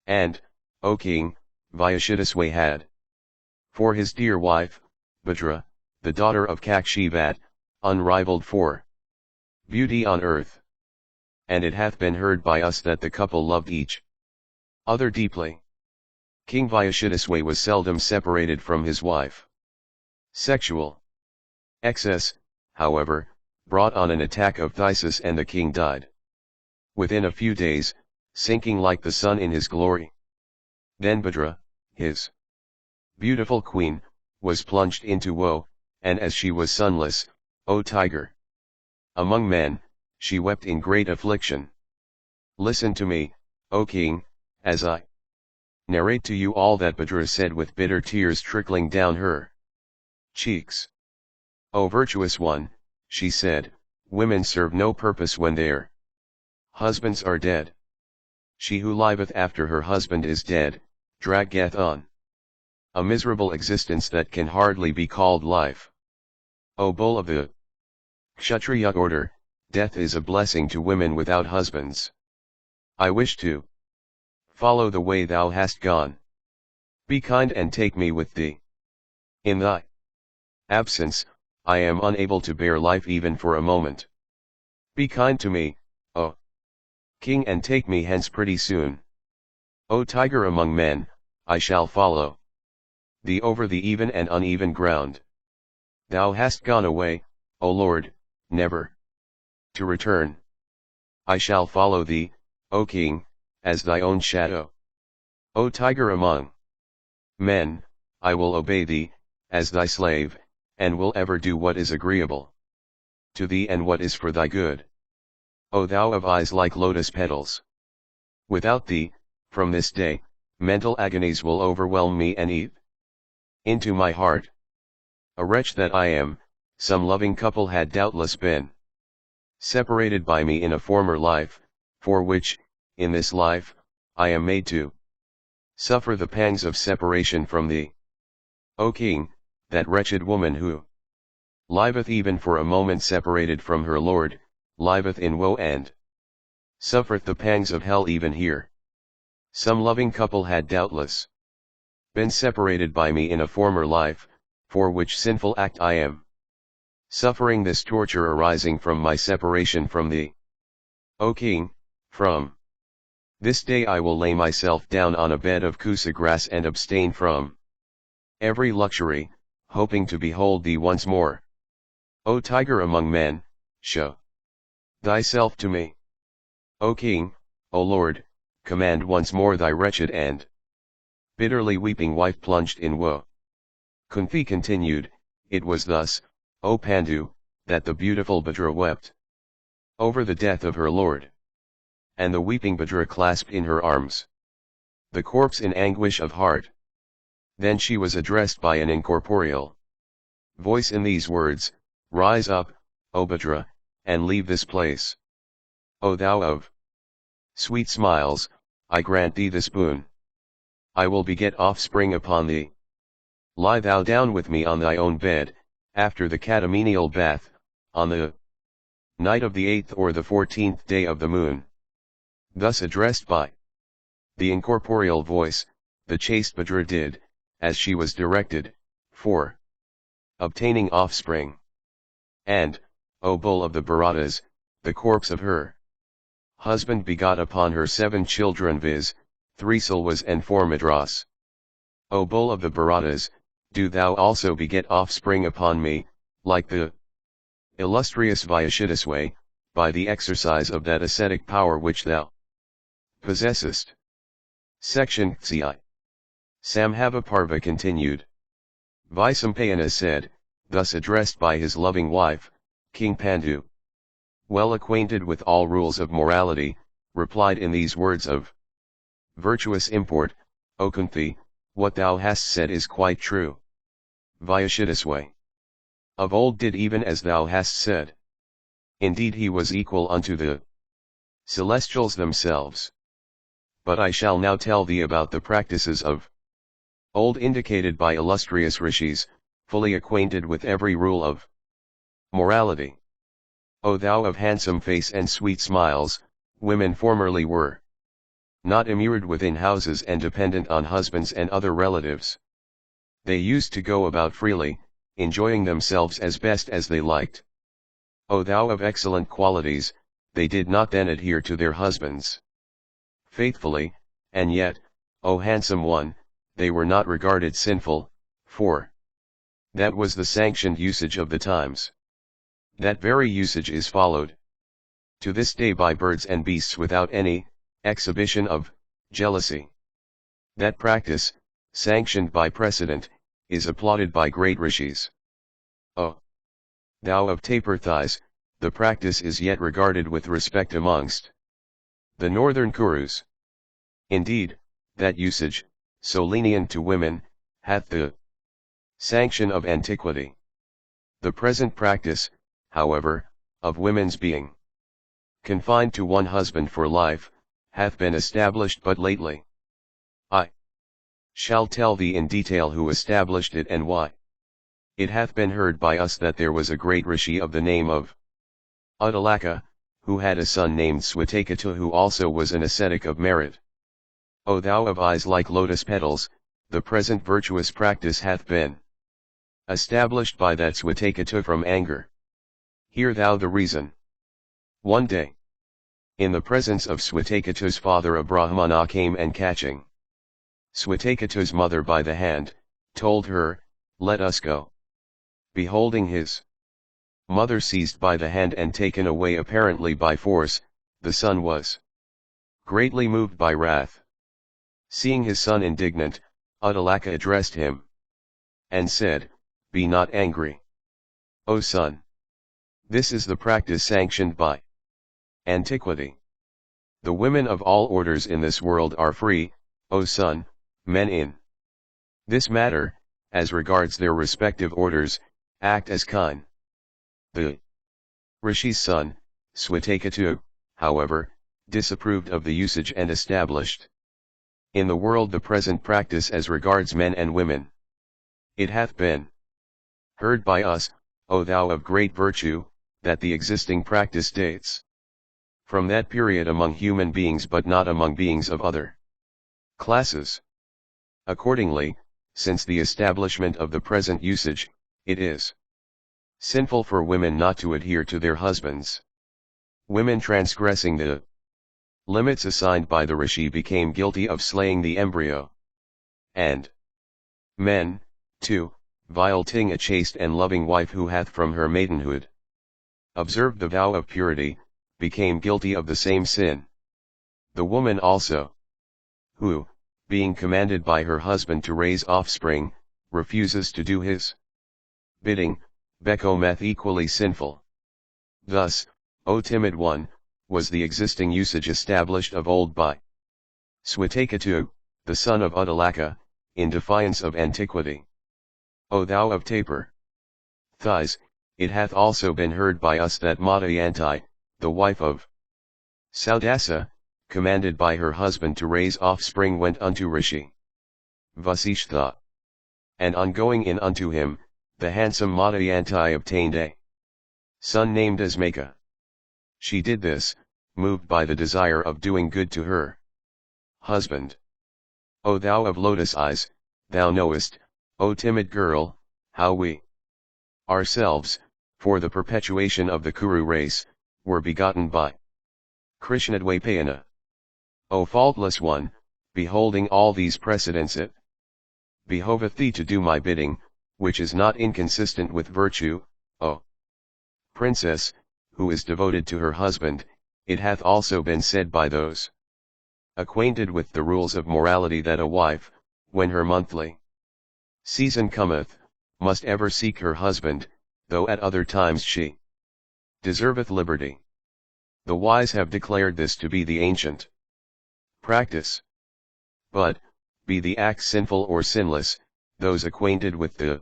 And, O king, Vayashidasway had for his dear wife, Bhadra, the daughter of Kakshivat, unrivaled for beauty on earth. And it hath been heard by us that the couple loved each other deeply. King Vayashidasway was seldom separated from his wife. Sexual excess, however, brought on an attack of phthisis, and the king died within a few days, sinking like the sun in his glory. Then Bhadra, his beautiful queen, was plunged into woe, and as she was sonless, O tiger among men, she wept in great affliction. Listen to me, O king, as I narrate to you all that Bhadra said with bitter tears trickling down her cheeks. O virtuous one, she said, women serve no purpose when their husbands are dead. She who liveth after her husband is dead, draggeth on a miserable existence that can hardly be called life. O bull of the Kshatriya order, death is a blessing to women without husbands. I wish to follow the way thou hast gone. Be kind and take me with thee. In thy absence, I am unable to bear life even for a moment. Be kind to me, O king, and take me hence pretty soon. O tiger among men, I shall follow thee over the even and uneven ground. Thou hast gone away, O Lord, never to return. I shall follow thee, O king, as thy own shadow. O tiger among men, I will obey thee, as thy slave, and will ever do what is agreeable to thee and what is for thy good. O thou of eyes like lotus petals! Without thee, from this day, mental agonies will overwhelm me and eat into my heart. A wretch that I am, some loving couple had doubtless been separated by me in a former life, for which, in this life, I am made to suffer the pangs of separation from thee. O king, that wretched woman who liveth even for a moment separated from her Lord, liveth in woe and suffereth the pangs of hell even here. Some loving couple had doubtless been separated by me in a former life, for which sinful act I am suffering this torture arising from my separation from thee. O King, from this day I will lay myself down on a bed of kusa grass and abstain from every luxury, hoping to behold thee once more. O tiger among men, show thyself to me. O King, O Lord, command once more thy wretched and bitterly weeping wife plunged in woe. Kunti continued, it was thus, O Pandu, that the beautiful Bhadra wept over the death of her lord. And the weeping Bhadra clasped in her arms the corpse in anguish of heart. Then she was addressed by an incorporeal voice in these words, rise up, O Bhadra, and leave this place. O thou of sweet smiles, I grant thee this boon. I will beget offspring upon thee. Lie thou down with me on thy own bed, after the catamenial bath, on the night of the 8th or the 14th day of the moon. Thus addressed by the incorporeal voice, the chaste Bhadra did, as she was directed, for obtaining offspring. And, O bull of the Bharatas, the corpse of her husband begot upon her 7 children, viz., 3 Silvas and 4 Madras. O bull of the Bharatas, do thou also beget offspring upon me, like the illustrious Vyashidasway, by the exercise of that ascetic power which thou possessest. Section Ci. Sambhava Parva continued. Vaisampayana said, thus addressed by his loving wife, King Pandu, well acquainted with all rules of morality, replied in these words of virtuous import, O Kunti, what thou hast said is quite true. Vyashidasway of old did even as thou hast said. Indeed he was equal unto the celestials themselves. But I shall now tell thee about the practices of old indicated by illustrious rishis, fully acquainted with every rule of morality. O thou of handsome face and sweet smiles, women formerly were not immured within houses and dependent on husbands and other relatives. They used to go about freely, enjoying themselves as best as they liked. O thou of excellent qualities, they did not then adhere to their husbands faithfully, and yet, O handsome one, they were not regarded sinful, for that was the sanctioned usage of the times. That very usage is followed to this day by birds and beasts without any exhibition of jealousy. That practice, sanctioned by precedent, is applauded by great rishis. O thou of taper thighs, the practice is yet regarded with respect amongst the northern Kurus. Indeed, that usage, so lenient to women, hath the sanction of antiquity. The present practice, however, of women's being confined to one husband for life, hath been established but lately. I shall tell thee in detail who established it and why. It hath been heard by us that there was a great rishi of the name of Uddalaka, who had a son named Swatakata, who also was an ascetic of merit. O thou of eyes like lotus petals, the present virtuous practice hath been established by that Swatakata from anger. Hear thou the reason. One day, in the presence of Swatakata's father, a Brahmana came and catching Swatakata's mother by the hand, told her, let us go. Beholding his mother seized by the hand and taken away apparently by force, the son was greatly moved by wrath. Seeing his son indignant, Uddalaka addressed him and said, be not angry, O son. This is the practice sanctioned by antiquity. The women of all orders in this world are free, O son, men in this matter, as regards their respective orders, act as kine. The rishi's son, Swatakatu, however, disapproved of the usage and established in the world the present practice as regards men and women. It hath been heard by us, O thou of great virtue, that the existing practice dates from that period among human beings but not among beings of other Classes. Accordingly, since the establishment of the present usage, it is sinful for women not to adhere to their husbands. Women transgressing the limits assigned by the rishi became guilty of slaying the embryo. And men, too, violating a chaste and loving wife who hath from her maidenhood observed the vow of purity, became guilty of the same sin. The woman also, who, being commanded by her husband to raise offspring, refuses to do his bidding, becometh equally sinful. Thus, O timid one, was the existing usage established of old by Swatakatu, the son of Uddalaka, in defiance of antiquity. O thou of taper thighs, it hath also been heard by us that Madayanti, the wife of Saudasa, commanded by her husband to raise offspring went unto Rishi Vasishtha. And on going in unto him, the handsome Madayanti obtained a son named Asmaka. She did this, moved by the desire of doing good to her husband. O thou of lotus eyes, thou knowest, O timid girl, how we ourselves, for the perpetuation of the Kuru race, were begotten by Krishnadvapayana. O faultless one, beholding all these precedents it behoveth thee to do my bidding, which is not inconsistent with virtue, O princess, who is devoted to her husband. It hath also been said by those acquainted with the rules of morality that a wife, when her monthly season cometh, must ever seek her husband, though at other times she deserveth liberty. The wise have declared this to be the ancient practice. But, be the act sinful or sinless, those acquainted with the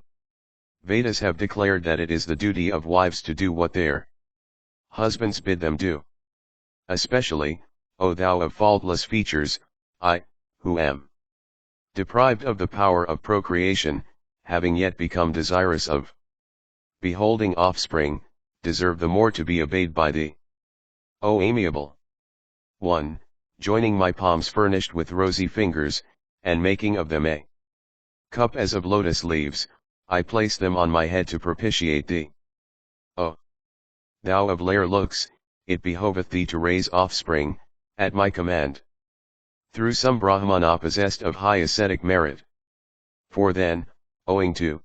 Vedas have declared that it is the duty of wives to do what their husbands bid them do. Especially, O thou of faultless features, I, who am deprived of the power of procreation, having yet become desirous of beholding offspring, deserve the more to be obeyed by thee. O amiable one, joining my palms furnished with rosy fingers, and making of them a cup as of lotus leaves, I place them on my head to propitiate thee. O thou of lair looks, it behoveth thee to raise offspring, at my command, through some Brahmana possessed of high ascetic merit. For then, owing to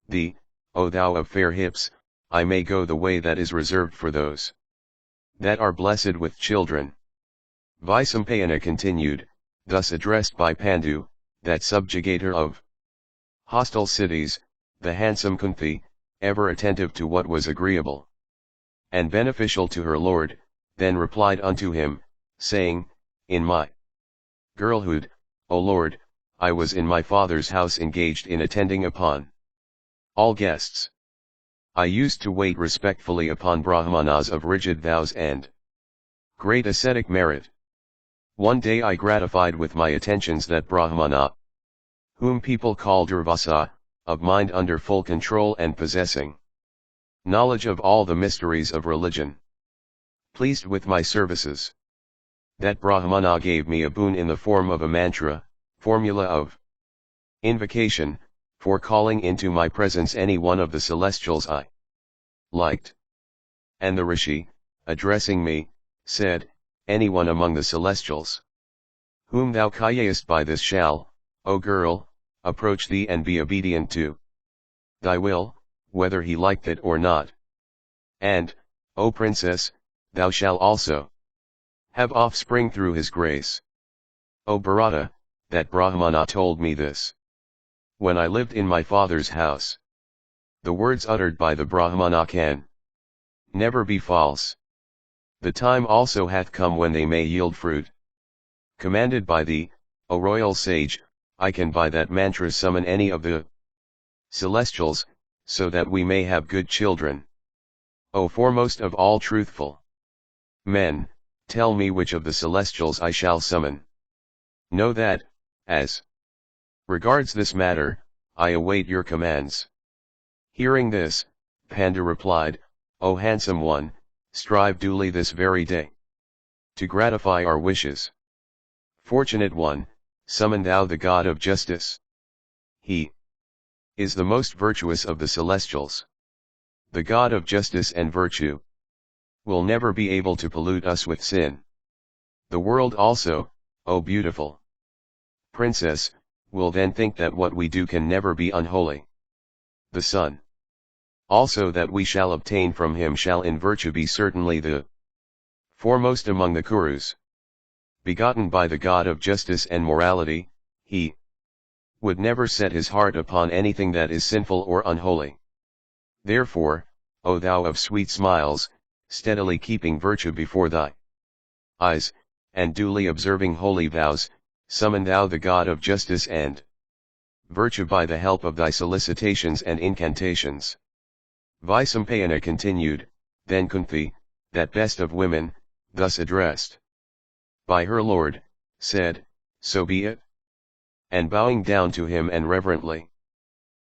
thee, O thou of fair hips, I may go the way that is reserved for those that are blessed with children. Vaisampayana continued, thus addressed by Pandu, that subjugator of hostile cities, the handsome Kunti, ever attentive to what was agreeable and beneficial to her lord, then replied unto him, saying, in my girlhood, O Lord, I was in my father's house engaged in attending upon all guests. I used to wait respectfully upon Brahmanas of rigid vows and great ascetic merit. One day I gratified with my attentions that Brahmana, whom people call Durvasa, of mind under full control and possessing knowledge of all the mysteries of religion. Pleased with my services, that Brahmana gave me a boon in the form of a mantra, formula of invocation, for calling into my presence any one of the celestials I liked. And the rishi, addressing me, said, anyone among the celestials whom thou kayest by this shall, O girl, approach thee and be obedient to thy will, whether he liked it or not. And, O princess, thou shalt also have offspring through his grace. O Bharata, that Brahmana told me this when I lived in my father's house. The words uttered by the Brahmana can never be false. The time also hath come when they may yield fruit. Commanded by thee, O royal sage, I can by that mantra summon any of the celestials, so that we may have good children. O foremost of all truthful men, tell me which of the celestials I shall summon. Know that, as regards this matter, I await your commands. Hearing this, Panda replied, O handsome one, strive duly this very day to gratify our wishes. Fortunate one, summon thou the God of justice. He is the most virtuous of the celestials. The God of justice and virtue will never be able to pollute us with sin. The world also, O beautiful princess, will then think that what we do can never be unholy. The Son also that we shall obtain from him shall in virtue be certainly the foremost among the Kurus. Begotten by the God of justice and morality, he would never set his heart upon anything that is sinful or unholy. Therefore, O thou of sweet smiles, steadily keeping virtue before thy eyes, and duly observing holy vows, summon thou the God of justice and virtue by the help of thy solicitations and incantations. Vaisampayana continued, then Kunti, that best of women, thus addressed by her lord, said, so be it. And bowing down to him and reverently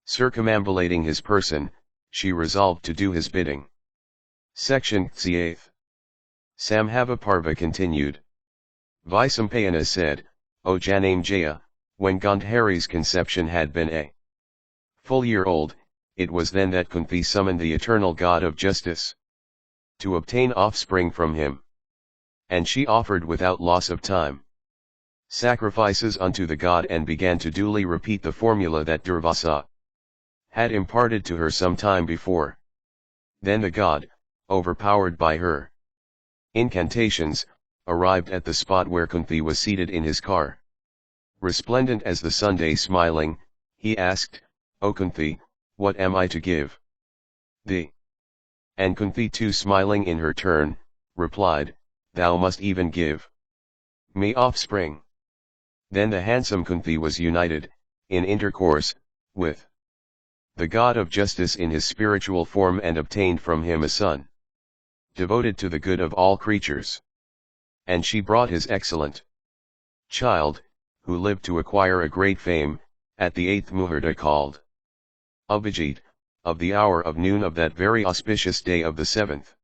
circumambulating his person, she resolved to do his bidding. Section C8. Sambhava Parva continued. Vaisampayana said, O Janamejaya, when Gandhari's conception had been a full year old, it was then that Kunti summoned the eternal God of justice to obtain offspring from him. And she offered without loss of time sacrifices unto the god and began to duly repeat the formula that Durvasa had imparted to her some time before. Then the god, overpowered by her incantations, arrived at the spot where Kunti was seated in his car. Resplendent as the Sunday smiling, he asked, O Kunti, what am I to give thee? And Kunti too smiling in her turn, replied, thou must even give me offspring. Then the handsome Kunti was united, in intercourse, with the God of justice in his spiritual form and obtained from him a son, devoted to the good of all creatures. And she brought his excellent child, who lived to acquire a great fame, at the 8th Muhurta called Abhijit, of the hour of noon of that very auspicious day of the 7th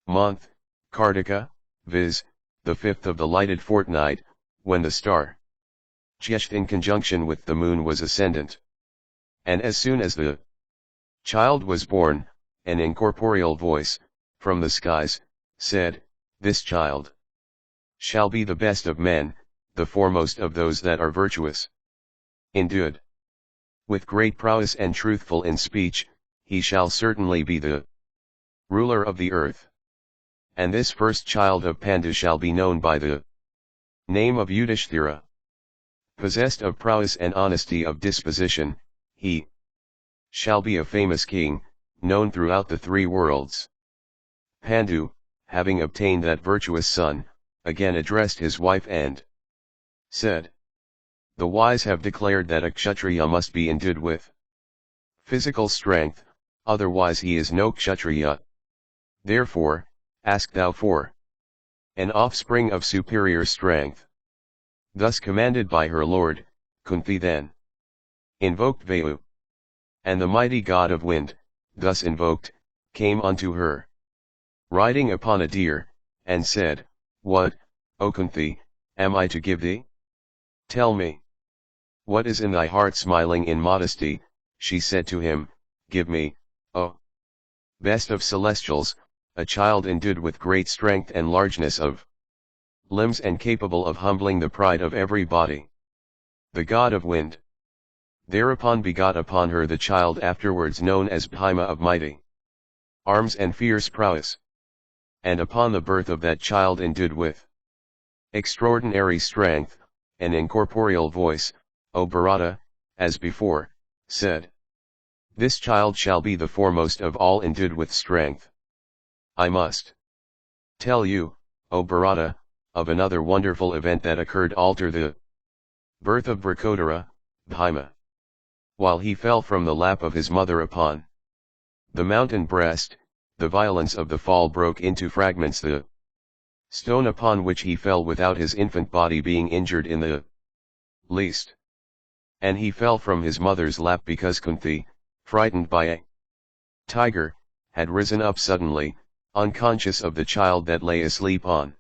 month, Kartika, viz., the 5th of the lighted fortnight, when the star Jyesht in conjunction with the moon was ascendant. And as soon as the child was born, an incorporeal voice, from the skies, said, this child shall be the best of men, the foremost of those that are virtuous. Endued with great prowess and truthful in speech, he shall certainly be the ruler of the earth. And this first child of Pandu shall be known by the name of Yudhishthira. Possessed of prowess and honesty of disposition, he shall be a famous king, known throughout the three worlds. Pandu, having obtained that virtuous son, again addressed his wife and said, the wise have declared that a Kshatriya must be endued with physical strength, otherwise he is no Kshatriya. Therefore, ask thou for an offspring of superior strength. Thus commanded by her lord, Kunti then invoked Vayu. And the mighty god of wind, thus invoked, came unto her, riding upon a deer, and said, what, O Kunti, am I to give thee? Tell me. What is in thy heart? Smiling in modesty, she said to him, give me, O best of celestials, a child endued with great strength and largeness of limbs and capable of humbling the pride of every body. The god of wind thereupon begot upon her the child afterwards known as Bhima of mighty arms and fierce prowess. And upon the birth of that child endued with extraordinary strength, an incorporeal voice, O Bharata, as before, said, this child shall be the foremost of all endued with strength. I must tell you, O Bharata, of another wonderful event that occurred after the birth of Vrkodara, Bhima. While he fell from the lap of his mother upon the mountain breast, the violence of the fall broke into fragments the stone upon which he fell without his infant body being injured in the least. And he fell from his mother's lap because Kunti, frightened by a tiger, had risen up suddenly, unconscious of the child that lay asleep on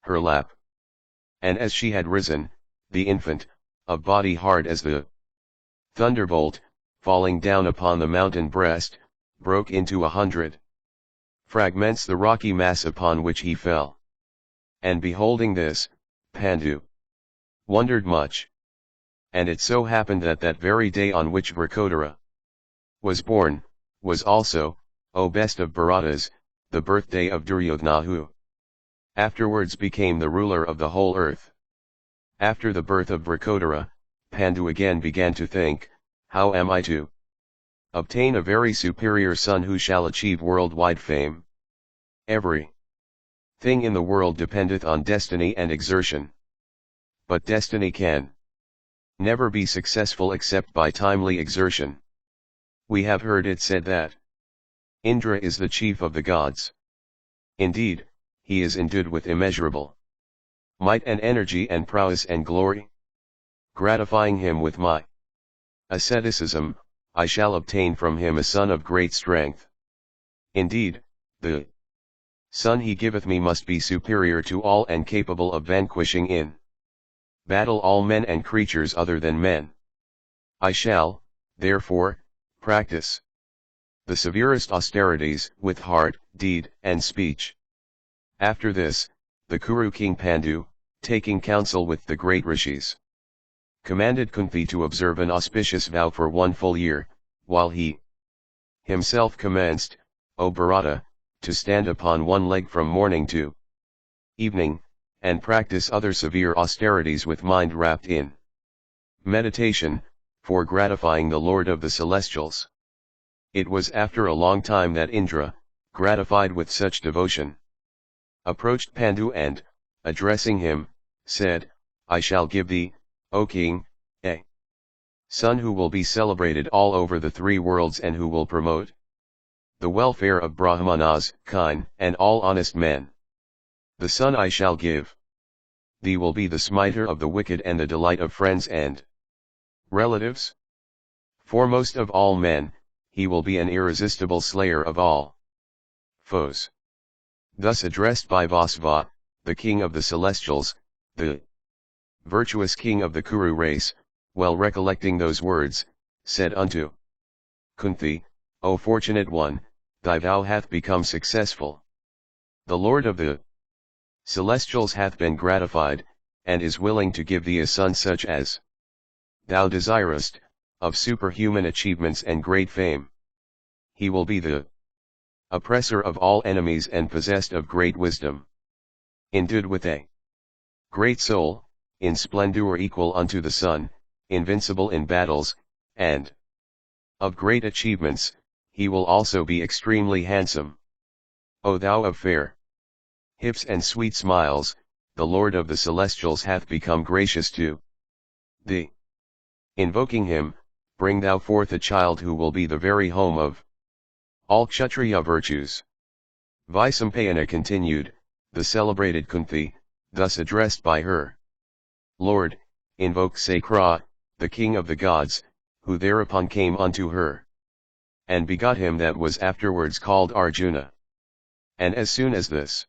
her lap. And as she had risen, the infant, of body hard as the thunderbolt, falling down upon the mountain breast, broke into 100 fragments the rocky mass upon which he fell. And beholding this, Pandu wondered much. And it so happened that that very day on which Vrkodara was born, was also, O best of Bharatas, the birthday of Duryodhana, who afterwards became the ruler of the whole earth. After the birth of Vrkodara, Pandu again began to think, how am I to obtain a very superior son who shall achieve worldwide fame? Every thing in the world dependeth on destiny and exertion. But destiny can never be successful except by timely exertion. We have heard it said that Indra is the chief of the gods. Indeed, he is endued with immeasurable might and energy and prowess and glory. Gratifying him with my asceticism, I shall obtain from him a son of great strength. Indeed, the son he giveth me must be superior to all and capable of vanquishing in battle all men and creatures other than men. I shall, therefore, practice the severest austerities with heart, deed, and speech. After this, the Kuru king Pandu, taking counsel with the great rishis, commanded Kunti to observe an auspicious vow for 1 full year, while he himself commenced, O Bharata, to stand upon one leg from morning to evening, and practice other severe austerities with mind wrapped in meditation, for gratifying the Lord of the Celestials. It was after a long time that Indra, gratified with such devotion, approached Pandu and, addressing him, said, I shall give thee, O king, a son who will be celebrated all over the 3 worlds and who will promote the welfare of Brahmanas, kine, and all honest men. The son I shall give thee will be the smiter of the wicked and the delight of friends and relatives. Foremost of all men, he will be an irresistible slayer of all foes. Thus addressed by Vasva, the king of the celestials, the virtuous king of the Kuru race, well recollecting those words, said unto Kunti, O fortunate one, thy vow hath become successful. The Lord of the celestials hath been gratified, and is willing to give thee a son such as thou desirest, of superhuman achievements and great fame. He will be the oppressor of all enemies and possessed of great wisdom, endued with a great soul, in splendor equal unto the sun, invincible in battles, and of great achievements. He will also be extremely handsome. O thou of fair hips and sweet smiles, the Lord of the Celestials hath become gracious to thee. Invoking him, bring thou forth a child who will be the very home of all Kshatriya virtues. Vaisampayana continued, the celebrated Kunti, thus addressed by her Lord, invoke Sakra, the king of the gods, who thereupon came unto her, and begot him that was afterwards called Arjuna. And as soon as this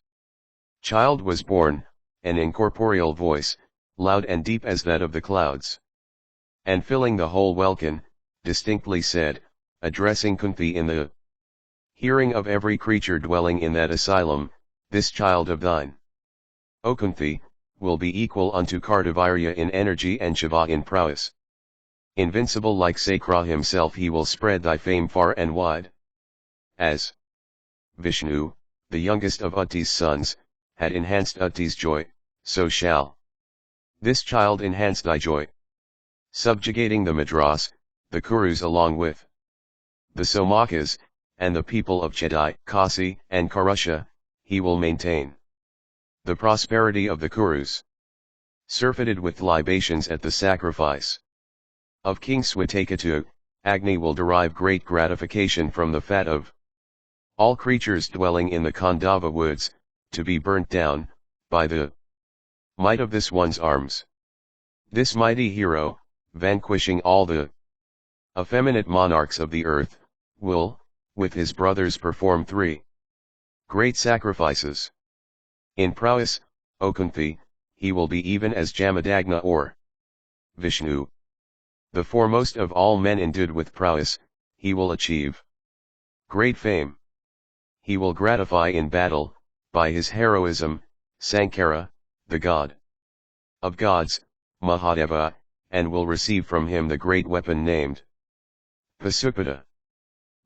child was born, an incorporeal voice, loud and deep as that of the clouds, and filling the whole welkin, distinctly said, addressing Kunti in the hearing of every creature dwelling in that asylum, this child of thine, O Kunti, will be equal unto Kartavirya in energy and Shiva in prowess. Invincible like Sakra himself, he will spread thy fame far and wide. As Vishnu, the youngest of Utti's sons, had enhanced Utti's joy, so shall this child enhance thy joy. Subjugating the Madras, the Kurus along with the Somakas, and the people of Chedai, Kasi, and Karusha, he will maintain the prosperity of the Kurus. Surfeited with libations at the sacrifice of King Swatakatu, Agni will derive great gratification from the fat of all creatures dwelling in the Khandava woods, to be burnt down, by the might of this one's arms. This mighty hero, vanquishing all the effeminate monarchs of the earth, will, with his brothers perform 3 great sacrifices. In prowess, O Kunti, he will be even as Jamadagna or Vishnu. The foremost of all men endued with prowess, he will achieve great fame. He will gratify in battle, by his heroism, Sankara, the god of gods, Mahadeva, and will receive from him the great weapon named Pasupada.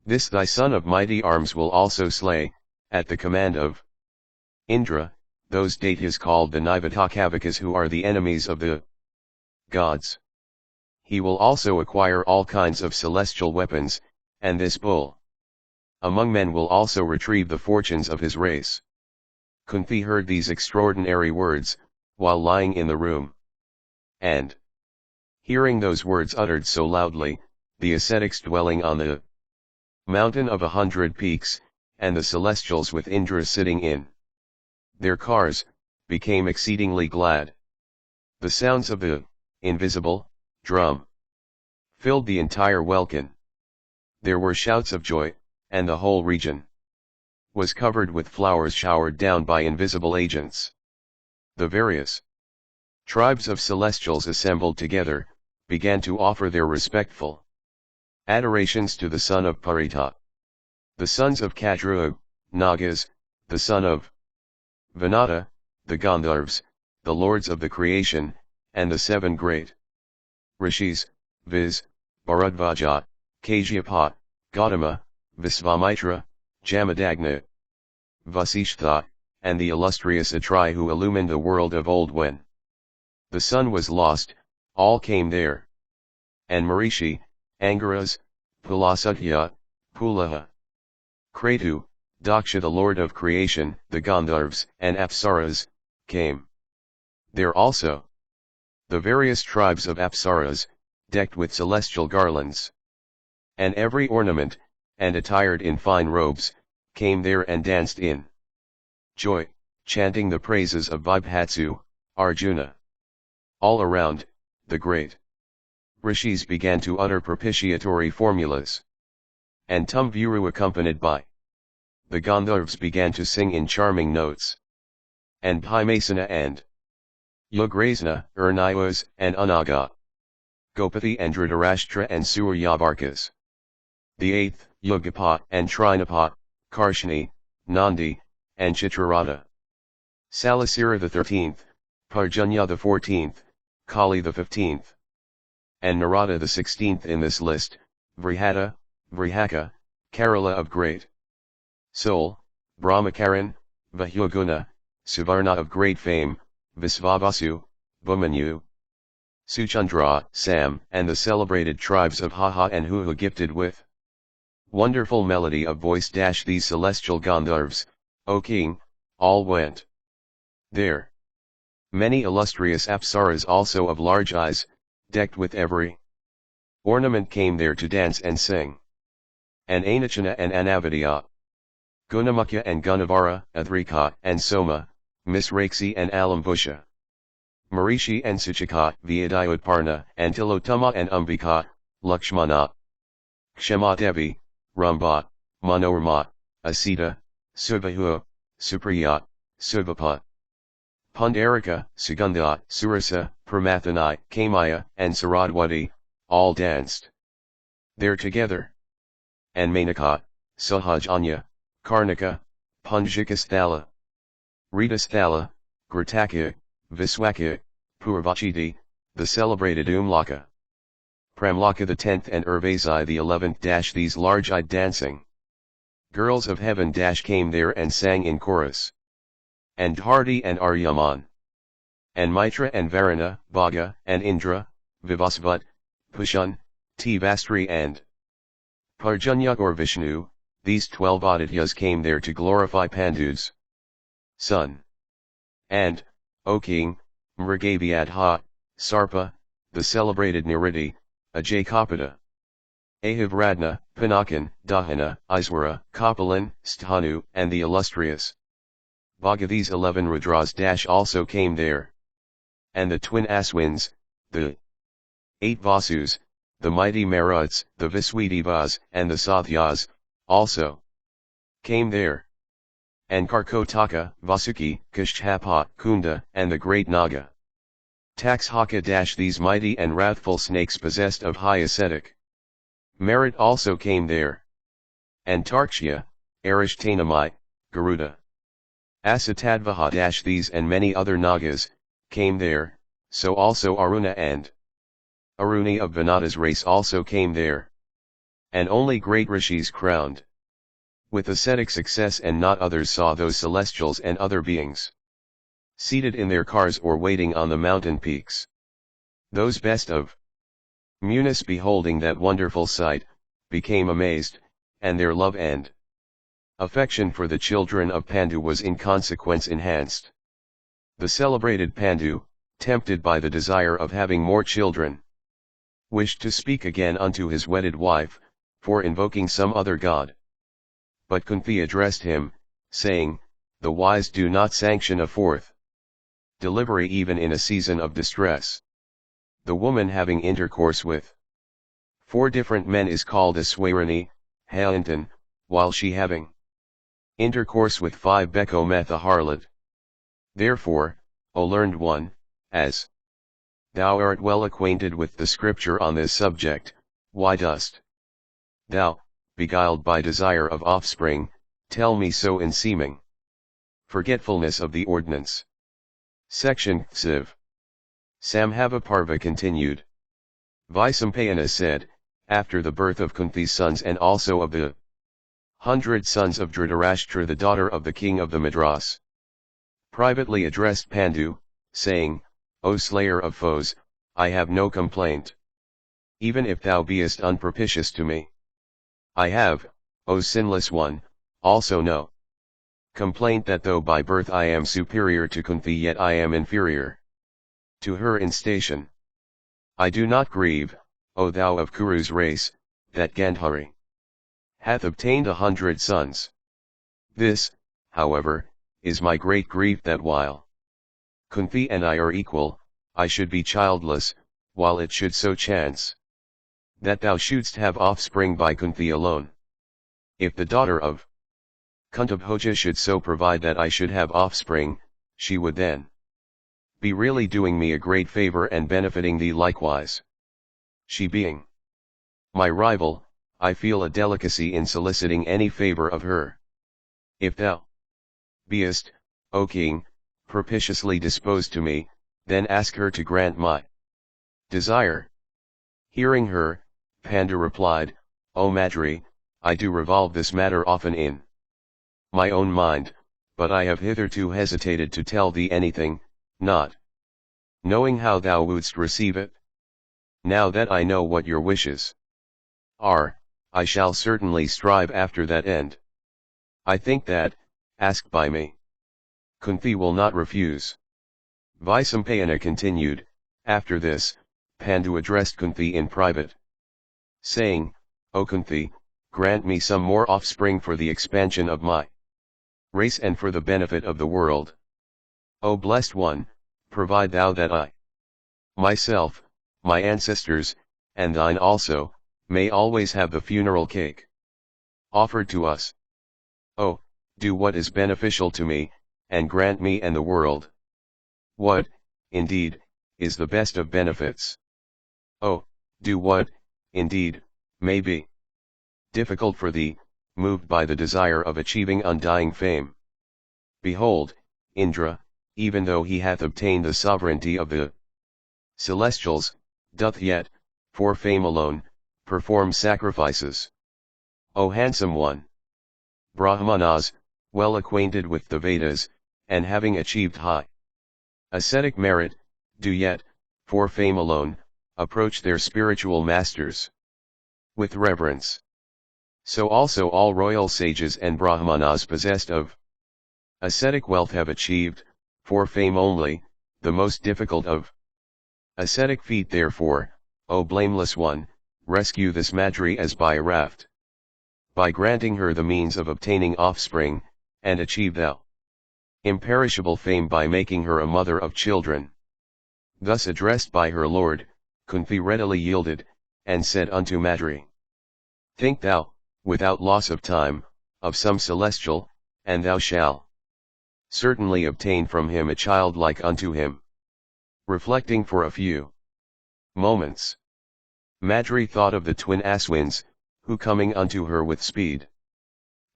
This thy son of mighty arms will also slay, at the command of Indra, those Daityas called the Nivatakavikas who are the enemies of the gods. He will also acquire all kinds of celestial weapons, and this bull among men will also retrieve the fortunes of his race. Kunti heard these extraordinary words, while lying in the room. And, hearing those words uttered so loudly, the ascetics dwelling on the mountain of 100 peaks, and the celestials with Indra sitting in their cars, became exceedingly glad. The sounds of the invisible drum filled the entire welkin. There were shouts of joy, and the whole region was covered with flowers showered down by invisible agents. The various tribes of celestials assembled together, began to offer their respectful adorations to the son of Parita. The sons of Kadru, Nagas, the son of Vinata, the Gandharvas, the lords of the creation, and the seven great rishis, viz., Bharadvaja, Kasyapa, Gautama, Visvamitra, Jamadagna, Vasishtha, and the illustrious Atri who illumined the world of old when the sun was lost, all came there. And Marishi, Angaras, Pulasatya, Pulaha, Kratu, Daksha the lord of creation, the Gandharvas, and Apsaras, came there also. The various tribes of Apsaras, decked with celestial garlands, and every ornament, and attired in fine robes, came there and danced in joy, chanting the praises of Vibhatsu, Arjuna. All around, the great rishis began to utter propitiatory formulas. And Tumviru accompanied by the Gandharvas began to sing in charming notes. And Bhimasena and Ugrasena, Urnayas, and Anaga, Gopati and Dhritarashtra and Suryavarkas. The eighth, Yugapa and Trinapa, Karshni, Nandi, and Chitrarata. Salasira the 13th, Parjanya the 14th, Kali the 15th. And Narada the 16th in this list, Vrihata, Vrihaka, Kerala of great soul, Brahmakaran, Vahuguna, Suvarna of great fame, Visvavasu, Bhumanyu, Suchandra, Sam, and the celebrated tribes of Haha and Huhu gifted with wonderful melody of voice. These celestial Gandharvas, O king, all went there. Many illustrious Apsaras also of large eyes, decked with every ornament came there to dance and sing. And Anachana and Anavidya, Gunamukha and Gunavara, Adhrika and Soma, Misraksi and Alambusha, Marishi and Suchika, Vyadayutparna and Tilotama and Umbika, Lakshmana, Kshemadevi, Ramba, Manorama, Asita, Subhahu, Supriya, Subhapa, Pundarika, Sugandha, Surasa, Pramathani, Kamaya, and Saradwati, all danced there together. And Manaka, Sahajanya, Karnika, Punjikasthala, Ritasthala, Grataka, Viswaka, Purvachiti, the celebrated Umlaka, Pramlaka the 10th and Urvasi the 11th. These large-eyed dancing girls of heaven came there and sang in chorus. And Dharti and Aryaman, and Mitra and Varuna, Bhaga and Indra, Vivasvat, Pushun, Tivastri and Parjanya or Vishnu, these 12 Adityas came there to glorify Pandu's son. And, O king, Mrigavyadha, Sarpa, the celebrated Niriti, Ajaykapata, Ahavradna, Pinakan, Dahana, Iswara, Kapalan, Sthanu, and the illustrious Bhaga. These 11 Rudras also came there. And the twin Aswins, the 8 Vasus, the mighty Maruts, the Viswidevas, and the Sathyas, also came there. And Karkotaka, Vasuki, Kashyapa, Kunda, and the great Naga, Taxhaka - these mighty and wrathful snakes possessed of high ascetic merit also came there. Antarctia, Arishthanami, Garuda. Asatadvaha - these and many other Nagas, came there, so also Aruna and Aruni of Vinata's race also came there. And only great rishis crowned with ascetic success and not others saw those celestials and other beings seated in their cars or waiting on the mountain peaks. Those best of Munis beholding that wonderful sight, became amazed, and their love and affection for the children of Pandu was in consequence enhanced. The celebrated Pandu, tempted by the desire of having more children, wished to speak again unto his wedded wife, for invoking some other god. But Kunti addressed him, saying, "The wise do not sanction a fourth delivery even in a season of distress. The woman having intercourse with 4 different men is called a Swarani, Hayantan, while she having intercourse with 5 Bekometh a harlot. Therefore, O learned one, as thou art well acquainted with the scripture on this subject, why dost thou, beguiled by desire of offspring, tell me so in seeming forgetfulness of the ordinance?" Section Siv. Sambhava Parva continued. Vaisampayana said, after the birth of Kunti's sons and also of the 100 sons of Dhritarashtra the daughter of the king of the Madras, privately addressed Pandu, saying, "O slayer of foes, I have no complaint. Even if thou beest unpropitious to me, I have, O sinless one, also no complaint that though by birth I am superior to Kunti yet I am inferior to her in station. I do not grieve, O thou of Kuru's race, that Gandhari hath obtained 100 sons. This, however, is my great grief that while Kunti and I are equal, I should be childless, while it should so chance that thou shouldst have offspring by Kunti alone. If the daughter of Kuntabhoja should so provide that I should have offspring, she would then be really doing me a great favor and benefiting thee likewise. She being my rival, I feel a delicacy in soliciting any favor of her. If thou beest, O king, propitiously disposed to me, then ask her to grant my desire." Hearing her, Pandu replied, "O Madri, I do revolve this matter often in my own mind, but I have hitherto hesitated to tell thee anything, not knowing how thou wouldst receive it. Now that I know what your wishes are, I shall certainly strive after that end. I think that, asked by me, Kunti will not refuse." Vaisampayana continued. After this, Pandu addressed Kunti in private, saying, "O Kunti, grant me some more offspring for the expansion of my race and for the benefit of the world. O blessed one, provide thou that I, myself, my ancestors, and thine also, may always have the funeral cake offered to us. Oh, do what is beneficial to me, and grant me and the world what, indeed, is the best of benefits. Oh, do what, indeed, may be difficult for thee, moved by the desire of achieving undying fame. Behold, Indra, even though he hath obtained the sovereignty of the celestials, doth yet, for fame alone, perform sacrifices. O handsome one! Brahmanas, well acquainted with the Vedas, and having achieved high ascetic merit, do yet, for fame alone, approach their spiritual masters with reverence. So also all royal sages and Brahmanas possessed of ascetic wealth have achieved, for fame only, the most difficult of ascetic feat. Therefore, O blameless one, rescue this Madri as by a raft, by granting her the means of obtaining offspring, and achieve thou imperishable fame by making her a mother of children." Thus addressed by her lord, Kunti readily yielded, and said unto Madri, "Think thou, without loss of time, of some celestial, and thou shalt certainly obtain from him a child like unto him." Reflecting for a few moments, Madri thought of the twin Aswins, who coming unto her with speed,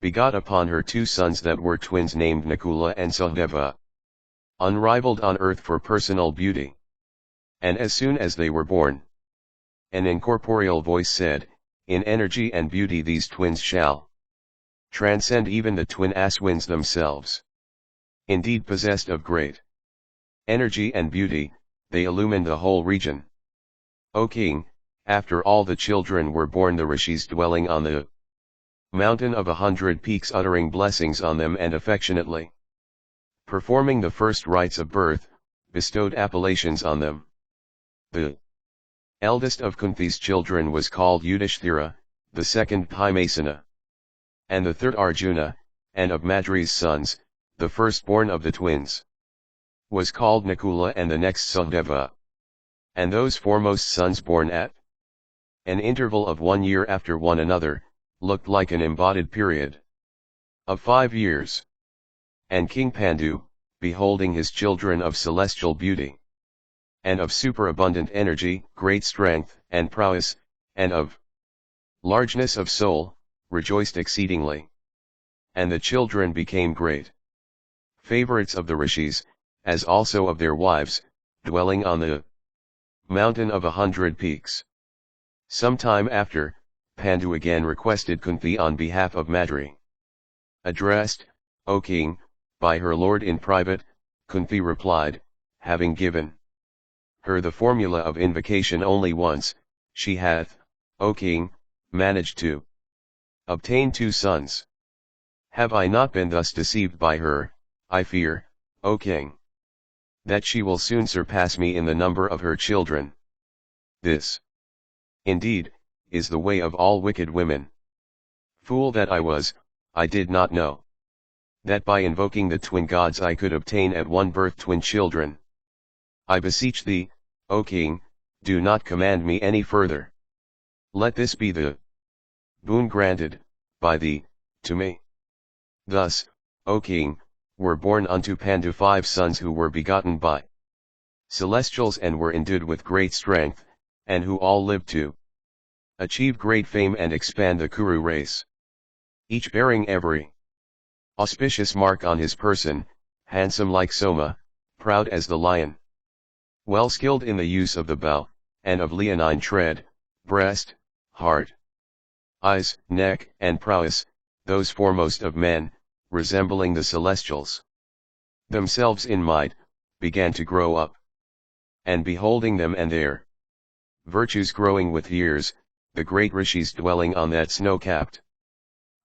begot upon her 2 sons that were twins named Nakula and Sahadeva, unrivaled on earth for personal beauty. And as soon as they were born, an incorporeal voice said, in energy and beauty these twins shall transcend even the twin Aswins themselves. Indeed possessed of great energy and beauty, they illumined the whole region. O king, after all the children were born, the rishis dwelling on the mountain of 100 peaks uttering blessings on them and affectionately performing the first rites of birth, bestowed appellations on them. The eldest of Kunti's children was called Yudhishthira, the second Bhimasena, and the third Arjuna, and of Madri's sons, the firstborn of the twins was called Nakula and the next Sahadeva. And those foremost sons born at an interval of 1 year after one another, looked like an embodied period of 5 years. And King Pandu, beholding his children of celestial beauty, and of superabundant energy, great strength, and prowess, and of largeness of soul, rejoiced exceedingly. And the children became great favorites of the rishis, as also of their wives, dwelling on the mountain of 100 peaks. Some time after, Pandu again requested Kunti on behalf of Madri. Addressed, O king, by her lord in private, Kunti replied, having given her the formula of invocation only once, she hath, O king, managed to obtain 2 sons. Have I not been thus deceived by her? I fear, O king, that she will soon surpass me in the number of her children. This, indeed, is the way of all wicked women. Fool that I was, I did not know that by invoking the twin gods I could obtain at one birth twin children. I beseech thee, O king, do not command me any further. Let this be the boon granted, by thee, to me. Thus, O king, were born unto Pandu 5 sons who were begotten by celestials and were endued with great strength, and who all lived to achieve great fame and expand the Kuru race. Each bearing every auspicious mark on his person, handsome like Soma, proud as the lion, well skilled in the use of the bow, and of leonine tread, breast, heart, eyes, neck, and prowess, those foremost of men, resembling the celestials themselves in might, began to grow up. And beholding them and their virtues growing with years, the great rishis dwelling on that snow-capped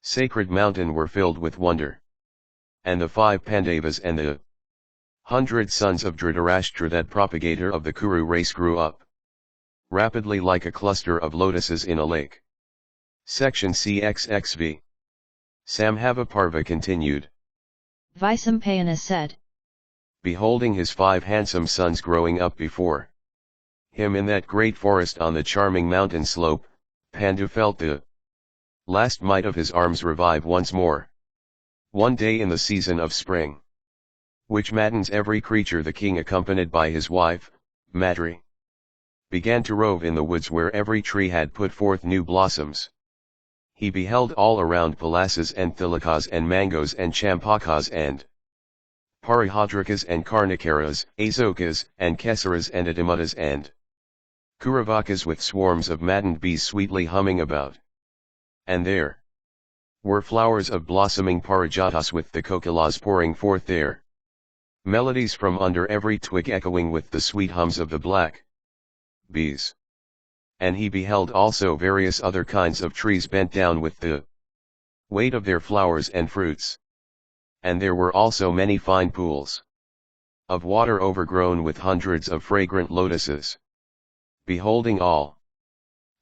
sacred mountain were filled with wonder. And the 5 Pandavas and the 100 sons of Dhritarashtra, that propagator of the Kuru race, grew up rapidly like a cluster of lotuses in a lake. Section CXXV. Sambhava Parva continued. Vaisampayana said, beholding his 5 handsome sons growing up before him in that great forest on the charming mountain slope, Pandu felt the last might of his arms revive once more. One day in the season of spring, which maddens every creature, the king, accompanied by his wife, Madri, began to rove in the woods where every tree had put forth new blossoms. He beheld all around palasas and thilakas and mangoes and champakas and parihadrakas and karnakaras, asokas and kesaras and adimutas and kuravakas with swarms of maddened bees sweetly humming about. And there were flowers of blossoming parijatas with the kokilas pouring forth their melodies from under every twig, echoing with the sweet hums of the black bees. And he beheld also various other kinds of trees bent down with the weight of their flowers and fruits. And there were also many fine pools of water overgrown with hundreds of fragrant lotuses. Beholding all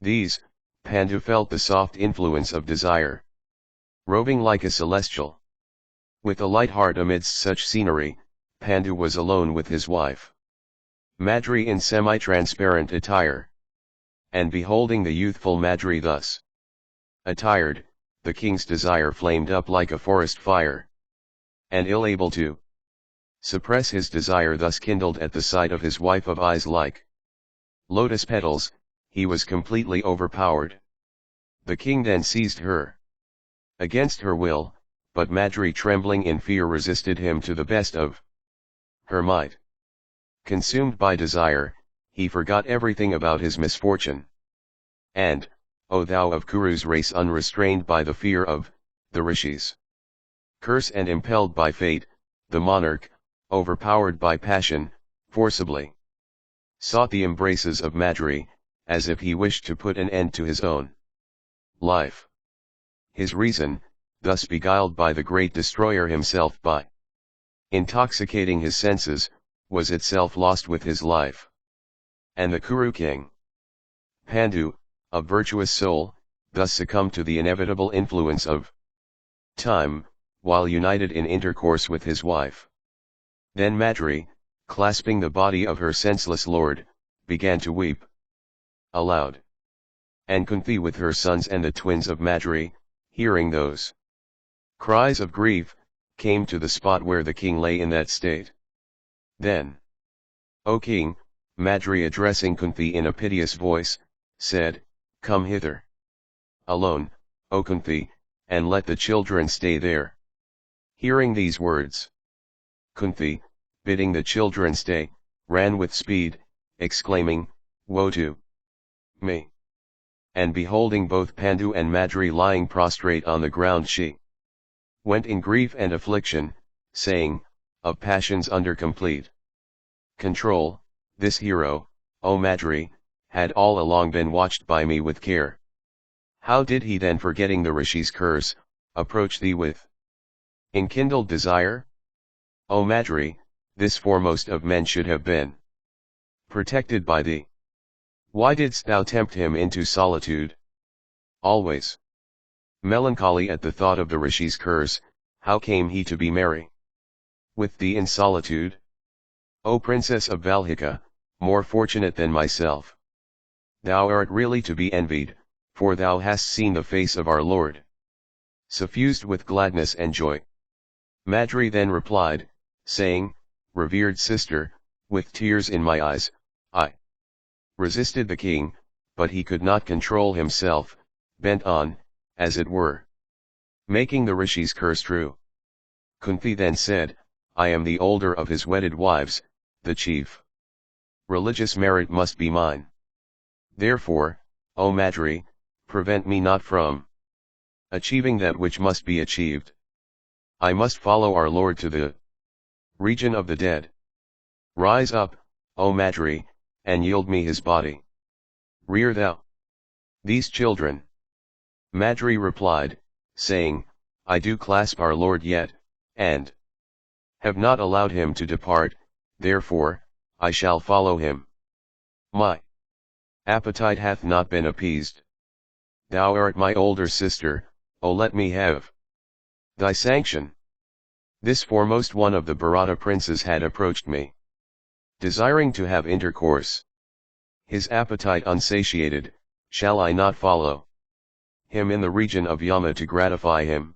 these, Pandu felt the soft influence of desire, roving like a celestial. With a light heart amidst such scenery, Pandu was alone with his wife, Madri, in semi-transparent attire. And beholding the youthful Madri thus attired, the king's desire flamed up like a forest fire. And ill able to suppress his desire thus kindled at the sight of his wife of eyes like lotus petals, he was completely overpowered. The king then seized her. Against her will, but Madri trembling in fear resisted him to the best of her might. Consumed by desire, he forgot everything about his misfortune. And, O thou of Kuru's race unrestrained by the fear of the rishis, curse and impelled by fate, the monarch, overpowered by passion, forcibly sought the embraces of Madri, as if he wished to put an end to his own life. His reason, thus beguiled by the great destroyer himself by intoxicating his senses, was itself lost with his life. And the Kuru king, Pandu, a virtuous soul, thus succumbed to the inevitable influence of time, while united in intercourse with his wife. Then Madri, clasping the body of her senseless lord, began to weep aloud. And Kunti with her sons and the twins of Madri, hearing those cries of grief, came to the spot where the king lay in that state. Then, O king, Madri addressing Kunti in a piteous voice, said, Come hither alone, O Kunti, and let the children stay there. Hearing these words, Kunti, bidding the children stay, ran with speed, exclaiming, Woe to me! And beholding both Pandu and Madri lying prostrate on the ground, she went in grief and affliction, saying, Of passions under complete control, this hero, O Madri, had all along been watched by me with care. How did he then, forgetting the Rishi's curse, approach thee with enkindled desire? O Madri, this foremost of men should have been protected by thee. Why didst thou tempt him into solitude? Always melancholy at the thought of the Rishi's curse, how came he to be merry with thee in solitude? O Princess of Valhika, more fortunate than myself. Thou art really to be envied, for thou hast seen the face of our Lord, suffused with gladness and joy. Madri then replied, saying, Revered sister, with tears in my eyes, I resisted the king, but he could not control himself, bent on, as it were, making the Rishi's curse true. Kunti then said, I am the older of his wedded wives, the chief religious merit must be mine. Therefore, O Madri, prevent me not from achieving that which must be achieved. I must follow our Lord to the region of the dead. Rise up, O Madri, and yield me his body. Rear thou these children. Madri replied, saying, I do clasp our Lord yet, and have not allowed him to depart, therefore, I shall follow him. My appetite hath not been appeased. Thou art my older sister, O let me have thy sanction. This foremost one of the Bharata princes had approached me, desiring to have intercourse. His appetite unsatiated, shall I not follow him in the region of Yama to gratify him?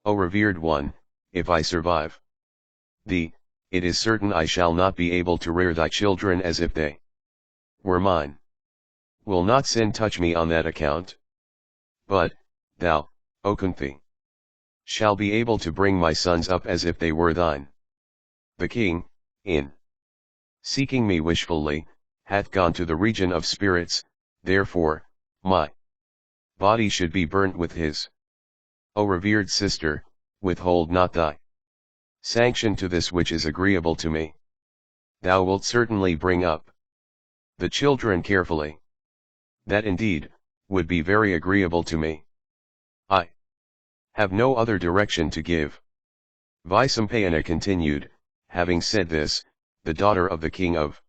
O revered one, if I survive thee, it is certain I shall not be able to rear thy children as if they were mine. Will not sin touch me on that account? But, thou, O Kunti, shall be able to bring my sons up as if they were thine. The king, in seeking me wishfully, hath gone to the region of spirits, therefore, my body should be burnt with his. O revered sister, withhold not thy sanction to this which is agreeable to me. Thou wilt certainly bring up the children carefully. That indeed, would be very agreeable to me. I have no other direction to give. Vaisampayana continued, having said this, the daughter of the king of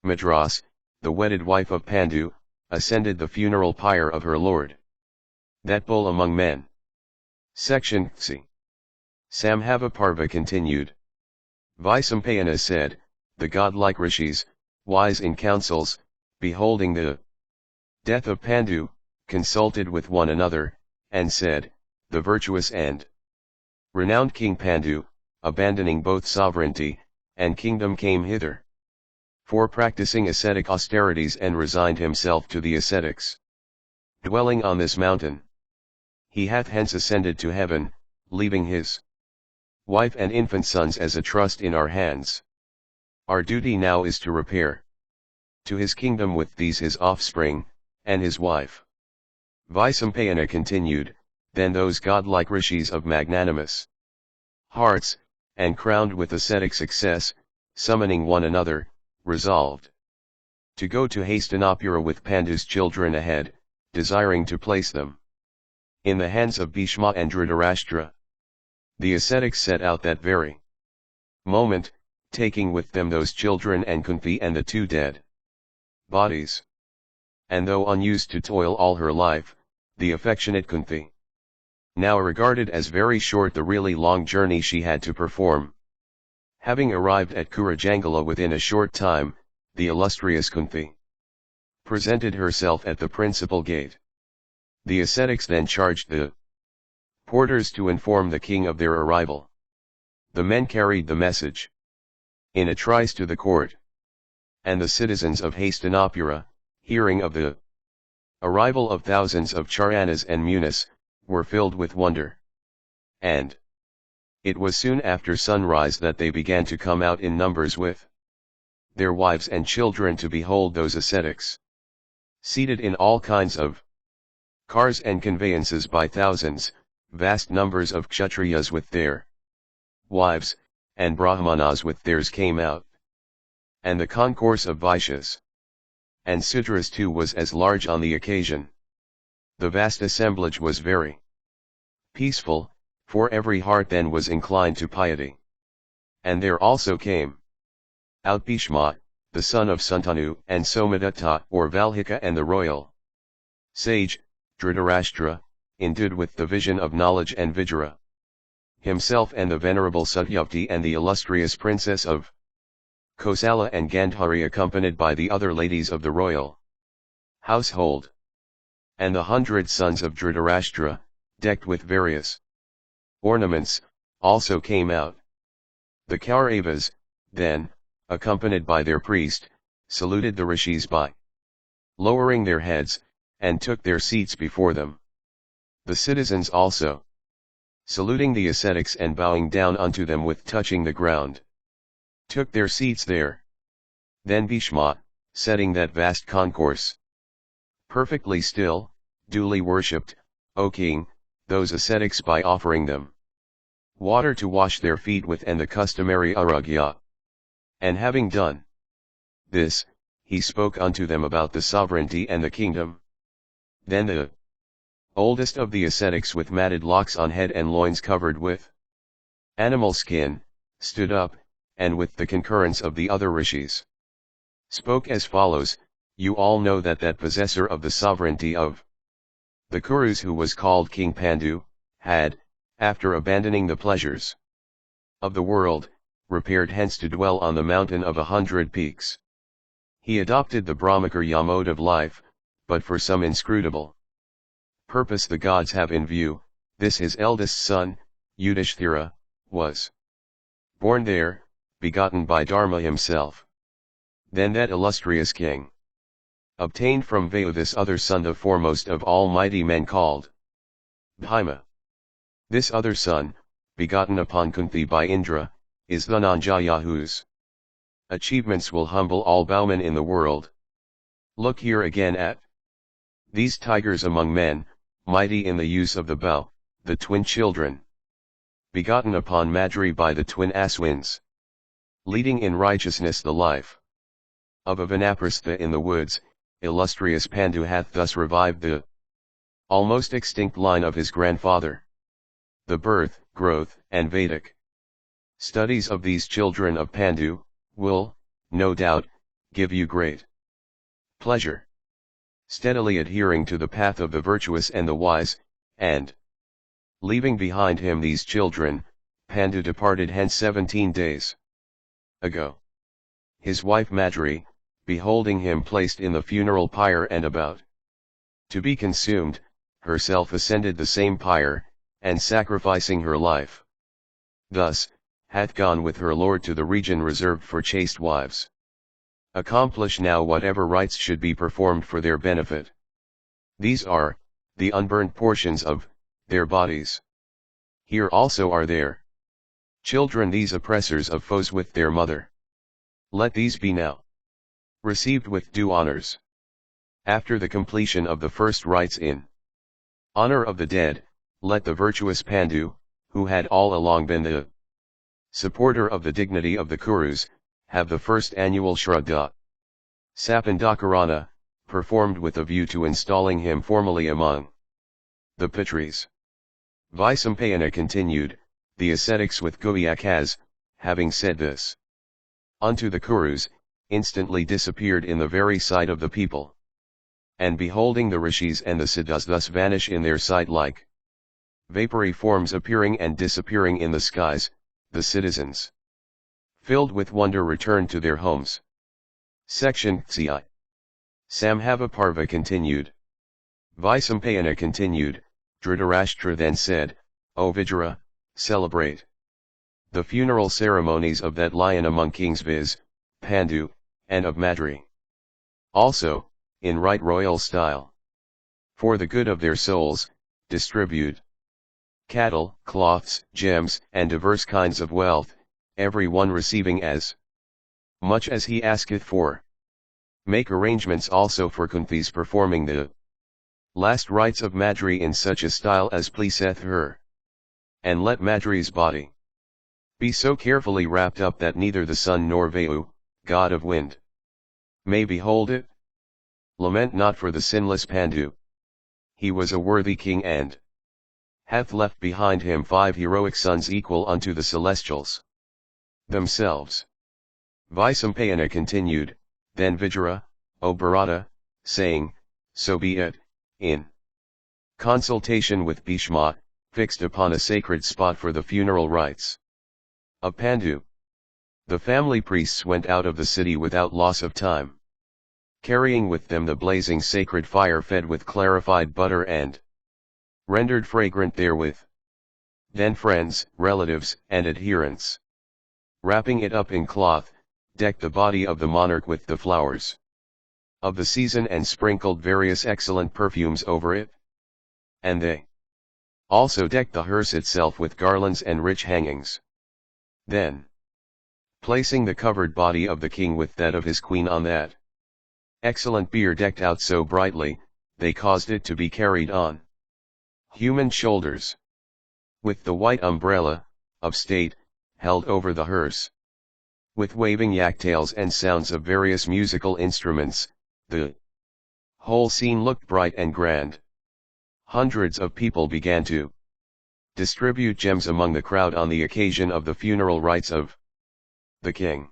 Madras, the wedded wife of Pandu, ascended the funeral pyre of her lord. That bull among men. Section C. Sambhava Parva continued. Vaisampayana said, the godlike rishis, wise in counsels, beholding the death of Pandu, consulted with one another, and said, the virtuous and renowned King Pandu, abandoning both sovereignty and kingdom came hither. For practicing ascetic austerities and resigned himself to the ascetics. Dwelling on this mountain. He hath hence ascended to heaven, leaving his wife and infant sons as a trust in our hands. Our duty now is to repair to his kingdom with these his offspring, and his wife. Vaisampayana continued, then those godlike rishis of magnanimous hearts, and crowned with ascetic success, summoning one another, resolved to go to Hastinapura with Pandu's children ahead, desiring to place them in the hands of Bhishma and Dhritarashtra. The ascetics set out that very moment, taking with them those children and Kunti and the two dead bodies. And though unused to toil all her life, the affectionate Kunti now regarded as very short the really long journey she had to perform. Having arrived at Kurajangala within a short time, the illustrious Kunti presented herself at the principal gate. The ascetics then charged the porters to inform the king of their arrival. The men carried the message in a trice to the court. And the citizens of Hastinapura, hearing of the arrival of thousands of Charanas and Munis, were filled with wonder. And it was soon after sunrise that they began to come out in numbers with their wives and children to behold those ascetics, seated in all kinds of cars and conveyances by thousands. Vast numbers of Kshatriyas with their wives, and Brahmanas with theirs came out. And the concourse of Vaishyas and Sudras too was as large on the occasion. The vast assemblage was very peaceful, for every heart then was inclined to piety. And there also came out Bhishma, the son of Santanu, and Somadatta or Valhika, and the royal sage, Dhritarashtra, endued with the vision of knowledge, and Vijara himself, and the venerable Satyavati, and the illustrious princess of Kosala and Gandhari, accompanied by the other ladies of the royal household. And the 100 sons of Dhritarashtra, decked with various ornaments, also came out. The Kauravas, then, accompanied by their priest, saluted the rishis by lowering their heads, and took their seats before them. The citizens also, saluting the ascetics and bowing down unto them with touching the ground, took their seats there. Then Bhishma, setting that vast concourse perfectly still, duly worshipped, O king, those ascetics by offering them water to wash their feet with and the customary aragya. And having done this, he spoke unto them about the sovereignty and the kingdom. Then the oldest of the ascetics, with matted locks on head and loins covered with animal skin, stood up, and with the concurrence of the other rishis, spoke as follows: You all know that possessor of the sovereignty of the Kurus, who was called King Pandu, had, after abandoning the pleasures of the world, repaired hence to dwell on the mountain of 100 peaks. He adopted the Brahmacharya mode of life, but for some inscrutable purpose the gods have in view, this his eldest son, Yudhishthira, was born there, begotten by Dharma himself. Then that illustrious king obtained from Vayu this other son, the foremost of all mighty men, called Bhima. This other son, begotten upon Kunti by Indra, is Dhananjaya, whose achievements will humble all bowmen in the world. Look here again at these tigers among men, mighty in the use of the bow, the twin children, begotten upon Madri by the twin Aswins, leading in righteousness the life of a Vanaprastha in the woods. Illustrious Pandu hath thus revived the almost extinct line of his grandfather. The birth, growth, and Vedic studies of these children of Pandu will, no doubt, give you great pleasure. Steadily adhering to the path of the virtuous and the wise, and leaving behind him these children, Pandu departed hence 17 days ago. His wife Madri, beholding him placed in the funeral pyre and about to be consumed, herself ascended the same pyre, and sacrificing her life thus, hath gone with her lord to the region reserved for chaste wives. Accomplish now whatever rites should be performed for their benefit. These are, the unburnt portions of, their bodies. Here also are their children, these oppressors of foes with their mother. Let these be now received with due honors. After the completion of the first rites in honor of the dead, let the virtuous Pandu, who had all along been the supporter of the dignity of the Kurus, have the first annual Shraddha Sapandakarana, performed with a view to installing him formally among the Pitris. Vaisampayana continued, the ascetics with Goyakas, having said this unto the Kurus, instantly disappeared in the very sight of the people. And beholding the rishis and the siddhas thus vanish in their sight like vapory forms appearing and disappearing in the skies, the citizens, filled with wonder, returned to their homes. Section Ci. Samhava Parva continued. Vaisampayana continued, Dhritarashtra then said, O Vijara, celebrate the funeral ceremonies of that lion among kings, viz., Pandu, and of Madri. Also, in right royal style. For the good of their souls, distribute cattle, cloths, gems, and diverse kinds of wealth, every one receiving as much as he asketh for. Make arrangements also for Kunti's performing the last rites of Madri in such a style as pleaseth her. And let Madri's body be so carefully wrapped up that neither the sun nor Vayu, god of wind, may behold it. Lament not for the sinless Pandu. He was a worthy king and hath left behind him 5 heroic sons equal unto the celestials themselves. Vaisampayana continued, then Vijara, O Bharata, saying, so be it, in consultation with Bhishma, fixed upon a sacred spot for the funeral rites of Pandu. The family priests went out of the city without loss of time, carrying with them the blazing sacred fire fed with clarified butter and rendered fragrant therewith. Then friends, relatives, and adherents, wrapping it up in cloth, decked the body of the monarch with the flowers of the season and sprinkled various excellent perfumes over it. And they also decked the hearse itself with garlands and rich hangings. Then, placing the covered body of the king with that of his queen on that excellent bier decked out so brightly, they caused it to be carried on human shoulders, with the white umbrella of state held over the hearse. With waving yak-tails and sounds of various musical instruments, the whole scene looked bright and grand. Hundreds of people began to distribute gems among the crowd on the occasion of the funeral rites of the king.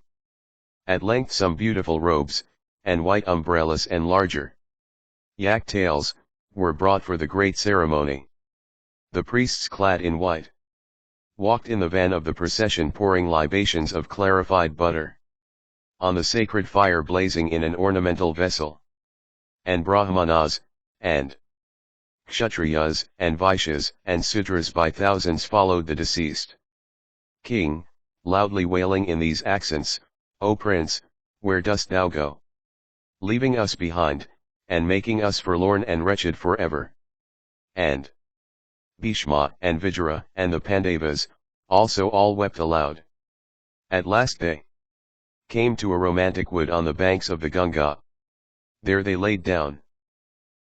At length some beautiful robes, and white umbrellas and larger yak-tails, were brought for the great ceremony. The priests clad in white walked in the van of the procession pouring libations of clarified butter on the sacred fire blazing in an ornamental vessel. And Brahmanas, and Kshatriyas, and Vaishyas, and Sudras by thousands followed the deceased king, loudly wailing in these accents, O Prince, where dost thou go? Leaving us behind, and making us forlorn and wretched forever. And Bhishma and Vijara and the Pandavas, also all wept aloud. At last they came to a romantic wood on the banks of the Ganga. There they laid down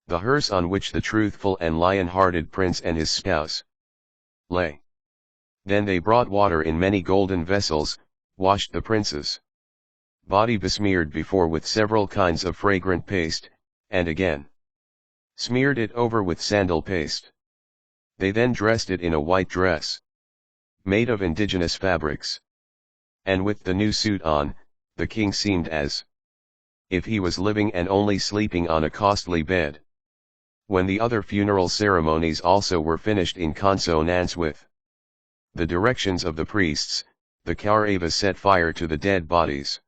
the hearse on which the truthful and lion-hearted prince and his spouse lay. Then they brought water in many golden vessels, washed the prince's body besmeared before with several kinds of fragrant paste, and again smeared it over with sandal paste. They then dressed it in a white dress, made of indigenous fabrics. And with the new suit on, the king seemed as if he was living and only sleeping on a costly bed. When the other funeral ceremonies also were finished in consonance with the directions of the priests, the Kauravas set fire to the dead bodies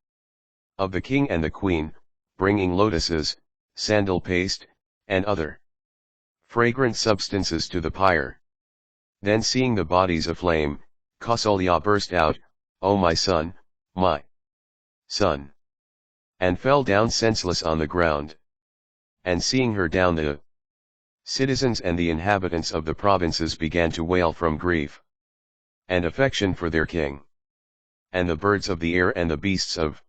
of the king and the queen, bringing lotuses, sandal paste, and other fragrant substances to the pyre. Then seeing the bodies aflame, Kausalya burst out, "O my son, my son," and fell down senseless on the ground. And seeing her down, the citizens and the inhabitants of the provinces began to wail from grief and affection for their king. And the birds of the air and the beasts of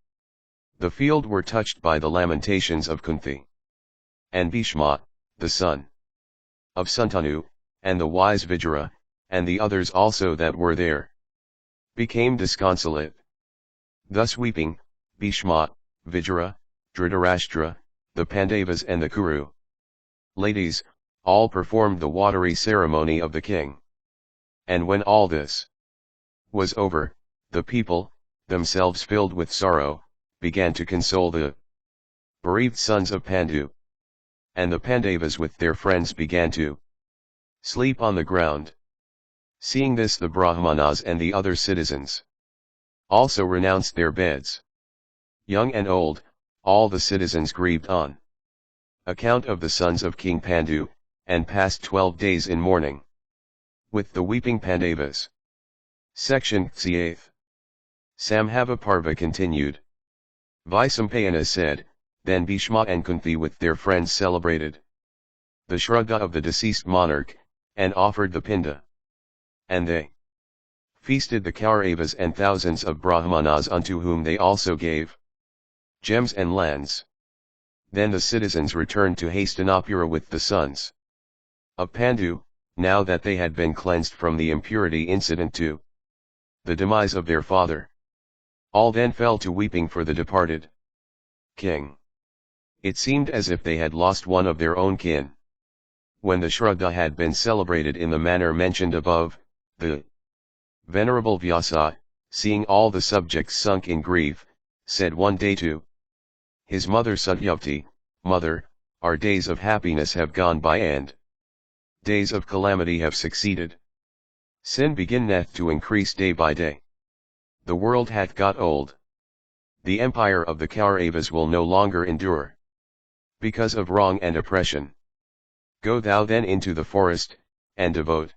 the field were touched by the lamentations of Kunti. And Bhishma, the son of Santanu, and the wise Vijara, and the others also that were there, became disconsolate. Thus weeping, Bhishma, Vijara, Dhritarashtra, the Pandavas and the Kuru ladies, all performed the watery ceremony of the king. And when all this was over, the people, themselves filled with sorrow, began to console the bereaved sons of Pandu. And the Pandavas with their friends began to sleep on the ground. Seeing this, the Brahmanas and the other citizens also renounced their beds. Young and old, all the citizens grieved on account of the sons of King Pandu, and passed 12 days in mourning with the weeping Pandavas. Section 8. Sambhava Parva continued. Vaisampayana said, then Bhishma and Kunti with their friends celebrated the Shraddha of the deceased monarch, and offered the Pinda. And they feasted the Kauravas and thousands of Brahmanas, unto whom they also gave gems and lands. Then the citizens returned to Hastinapura with the sons of Pandu, now that they had been cleansed from the impurity incident to the demise of their father. All then fell to weeping for the departed king. It seemed as if they had lost one of their own kin. When the Shraddha had been celebrated in the manner mentioned above, the Venerable Vyasa, seeing all the subjects sunk in grief, said one day to his mother Satyavati, "Mother, our days of happiness have gone by and days of calamity have succeeded. Sin beginneth to increase day by day. The world hath got old. The empire of the Kauravas will no longer endure because of wrong and oppression. Go thou then into the forest, and devote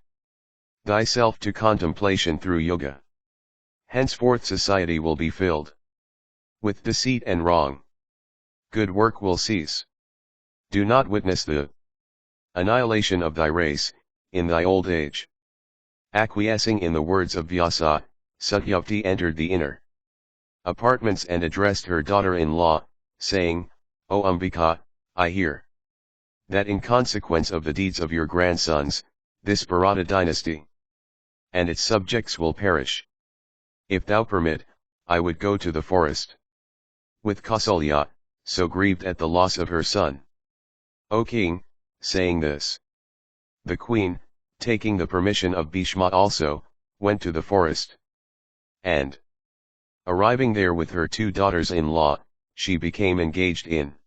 thyself to contemplation through yoga. Henceforth society will be filled with deceit and wrong. Good work will cease. Do not witness the annihilation of thy race, in thy old age." Acquiescing in the words of Vyasa, Satyavati entered the inner apartments and addressed her daughter-in-law, saying, "O Ambika, I hear that in consequence of the deeds of your grandsons, this Bharata dynasty and its subjects will perish. If thou permit, I would go to the forest with Kausalya, so grieved at the loss of her son." O king, saying this, the queen, taking the permission of Bhishma also, went to the forest. And arriving there with her 2 daughters-in-law, she became engaged in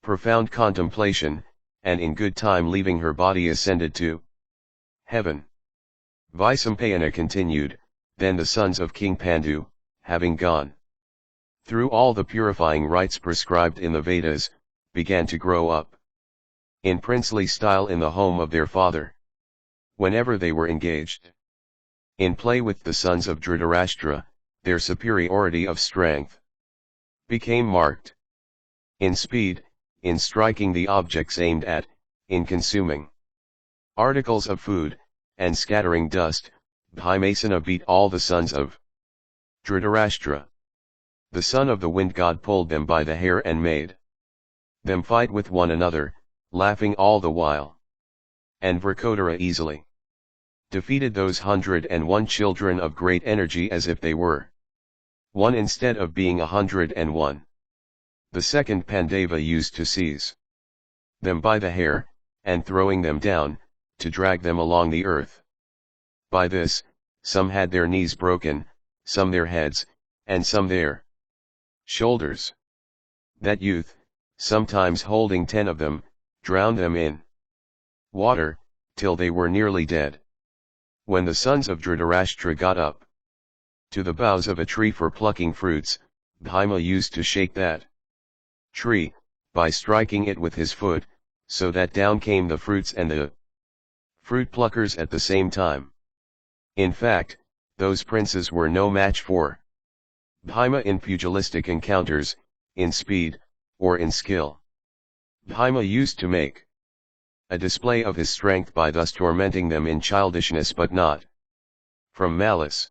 profound contemplation, and in good time leaving her body ascended to heaven. Vaisampayana continued, then the sons of King Pandu, having gone through all the purifying rites prescribed in the Vedas, began to grow up in princely style in the home of their father. Whenever they were engaged in play with the sons of Dhritarashtra, their superiority of strength became marked in speed, in striking the objects aimed at, in consuming articles of food, and scattering dust. Bhimasena beat all the sons of Dhritarashtra. The son of the wind god pulled them by the hair and made them fight with one another, laughing all the while. And Vrkodara easily defeated those 101 children of great energy as if they were one instead of being 101. The second Pandava used to seize them by the hair, and throwing them down, to drag them along the earth. By this, some had their knees broken, some their heads, and some their shoulders. That youth, sometimes holding 10 of them, drowned them in water, till they were nearly dead. When the sons of Dhritarashtra got up to the boughs of a tree for plucking fruits, Bhima used to shake that tree, by striking it with his foot, so that down came the fruits and the fruit pluckers at the same time. In fact, those princes were no match for Bhima in pugilistic encounters, in speed, or in skill. Bhima used to make a display of his strength by thus tormenting them in childishness but not from malice.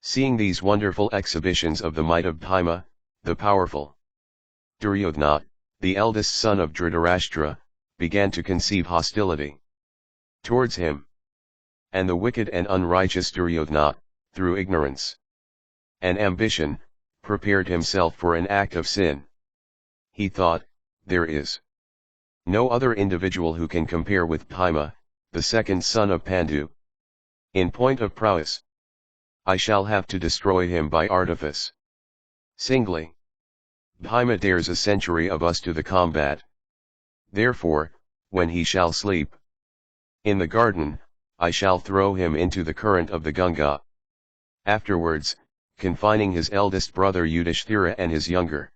Seeing these wonderful exhibitions of the might of Bhima, the powerful Duryodhana, the eldest son of Dhritarashtra, began to conceive hostility towards him. And the wicked and unrighteous Duryodhana, through ignorance and ambition, prepared himself for an act of sin. He thought, there is no other individual who can compare with Bhima, the second son of Pandu, in point of prowess. I shall have to destroy him by artifice. Singly, Bhima dares a century of us to the combat. Therefore, when he shall sleep in the garden, I shall throw him into the current of the Ganga. Afterwards, confining his eldest brother Yudhishthira and his younger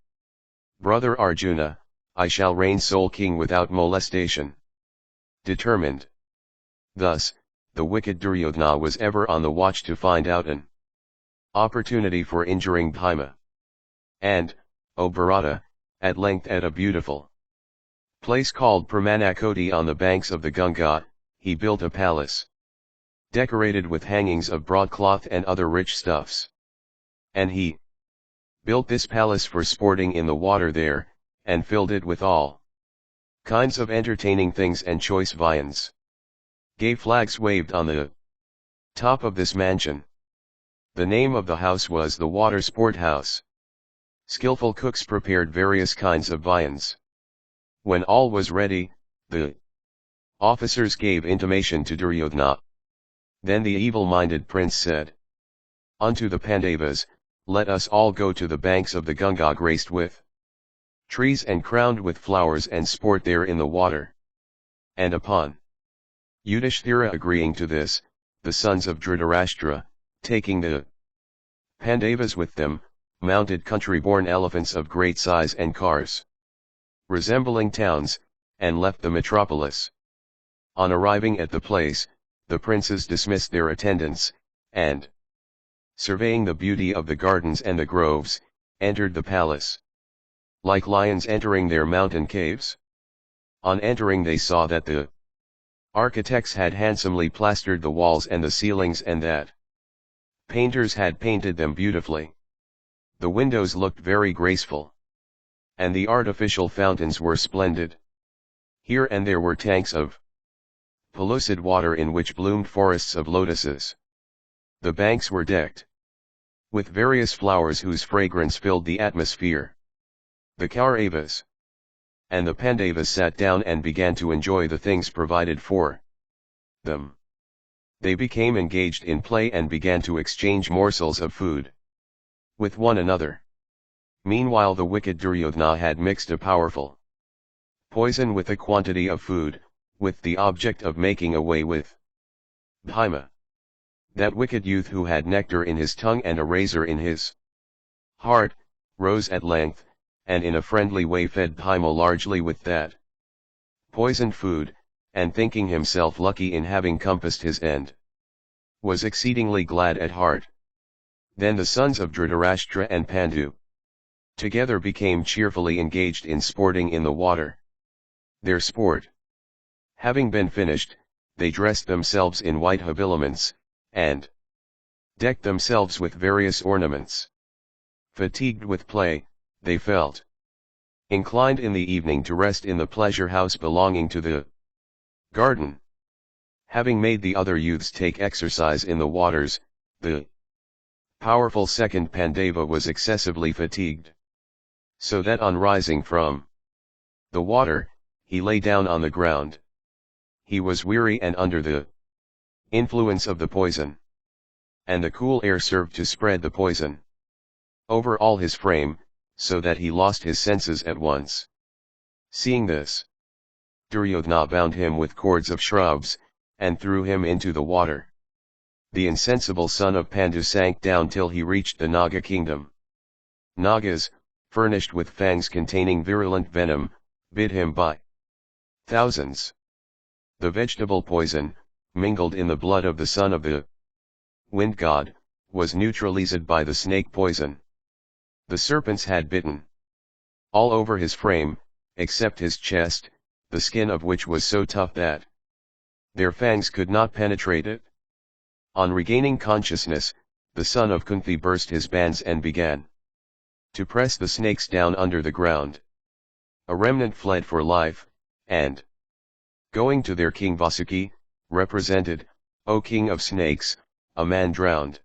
brother Arjuna, I shall reign sole king without molestation. Determined. Thus, the wicked Duryodhana was ever on the watch to find out an opportunity for injuring Bhima. And, O Bharata, at length at a beautiful place called Pramanakoti on the banks of the Ganga, he built a palace, decorated with hangings of broadcloth and other rich stuffs. And he built this palace for sporting in the water there, and filled it with all kinds of entertaining things and choice viands. Gay flags waved on the top of this mansion. The name of the house was the Water Sport House. Skillful cooks prepared various kinds of viands. When all was ready, the officers gave intimation to Duryodhana. Then the evil-minded prince said unto the Pandavas, let us all go to the banks of the Ganga graced with trees and crowned with flowers and sport there in the water. And upon Yudhishthira agreeing to this, the sons of Dhritarashtra, taking the Pandavas with them, mounted country-born elephants of great size and cars resembling towns, and left the metropolis. On arriving at the place, the princes dismissed their attendants, and, surveying the beauty of the gardens and the groves, entered the palace, like lions entering their mountain caves. On entering they saw that the architects had handsomely plastered the walls and the ceilings and that painters had painted them beautifully. The windows looked very graceful, and the artificial fountains were splendid. Here and there were tanks of pellucid water in which bloomed forests of lotuses. The banks were decked with various flowers whose fragrance filled the atmosphere. The Kauravas and the Pandavas sat down and began to enjoy the things provided for them. They became engaged in play and began to exchange morsels of food with one another. Meanwhile the wicked Duryodhana had mixed a powerful poison with a quantity of food, with the object of making away with Bhima. That wicked youth who had nectar in his tongue and a razor in his heart, rose at length, and in a friendly way fed Bhima largely with that poisoned food, and thinking himself lucky in having compassed his end, was exceedingly glad at heart. Then the sons of Dhritarashtra and Pandu together became cheerfully engaged in sporting in the water. Their sport having been finished, they dressed themselves in white habiliments, and decked themselves with various ornaments. Fatigued with play, they felt inclined in the evening to rest in the pleasure house belonging to the garden. Having made the other youths take exercise in the waters, the powerful second Pandava was excessively fatigued, so that on rising from the water, he lay down on the ground. He was weary and under the influence of the poison, and the cool air served to spread the poison over all his frame, so that he lost his senses at once. Seeing this, Duryodhana bound him with cords of shrubs, and threw him into the water. The insensible son of Pandu sank down till he reached the Naga kingdom. Nagas, furnished with fangs containing virulent venom, bit him by thousands. The vegetable poison, mingled in the blood of the son of the wind god, was neutralized by the snake poison. The serpents had bitten all over his frame, except his chest, the skin of which was so tough that their fangs could not penetrate it. On regaining consciousness, the son of Kunti burst his bands and began to press the snakes down under the ground. A remnant fled for life, and, going to their king Vasuki, represented, "O king of snakes," a man drowned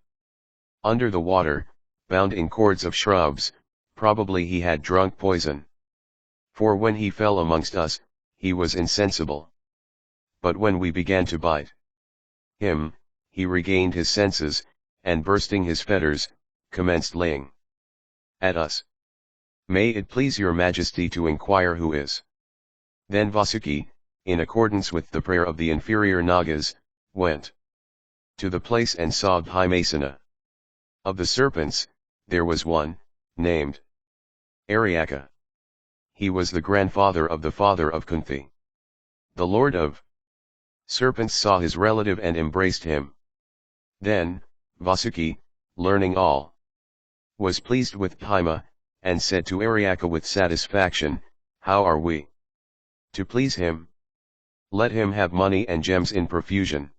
under the water, bound in cords of shrubs. Probably he had drunk poison. For when he fell amongst us, he was insensible. But when we began to bite him, he regained his senses, and bursting his fetters, commenced laying at us. May it please your majesty to inquire who is. Then Vasuki, in accordance with the prayer of the inferior Nagas, went to the place and saw Bhimasena. Of the serpents, there was one, named Aryaka. He was the grandfather of the father of Kunti. The lord of serpents saw his relative and embraced him. Then, Vasuki, learning all, was pleased with Bhima, and said to Aryaka with satisfaction, "How are we to please him? Let him have money and gems in profusion."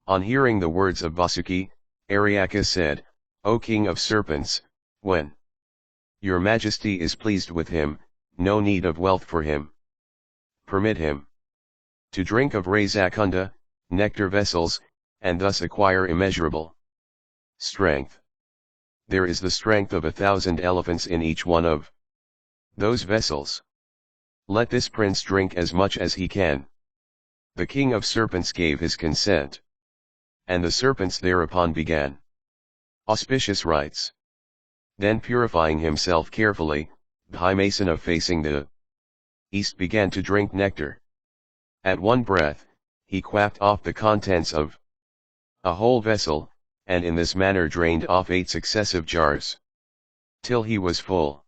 On hearing the words of Vasuki, Aryaka said, "O king of serpents, when your majesty is pleased with him, no need of wealth for him. Permit him to drink of Rasakunda, nectar vessels, and thus acquire immeasurable strength. There is the strength of 1,000 elephants in each one of those vessels. Let this prince drink as much as he can." The king of serpents gave his consent. And the serpents thereupon began auspicious rites. Then purifying himself carefully, Bhimasena facing the east began to drink nectar. At one breath, he quaffed off the contents of a whole vessel, and in this manner drained off 8 successive jars, till he was full.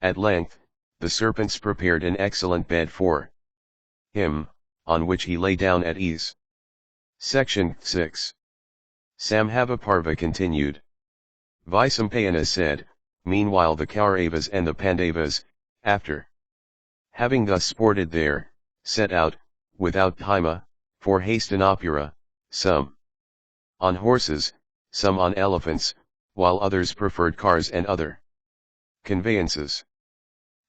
At length, the serpents prepared an excellent bed for him, on which he lay down at ease. Section 6. Sambhava Parva continued. Vaisampayana said, "Meanwhile the Kauravas and the Pandavas, after having thus sported there, set out, without Bhima, for Hastinapura, some on horses, some on elephants, while others preferred cars and other conveyances.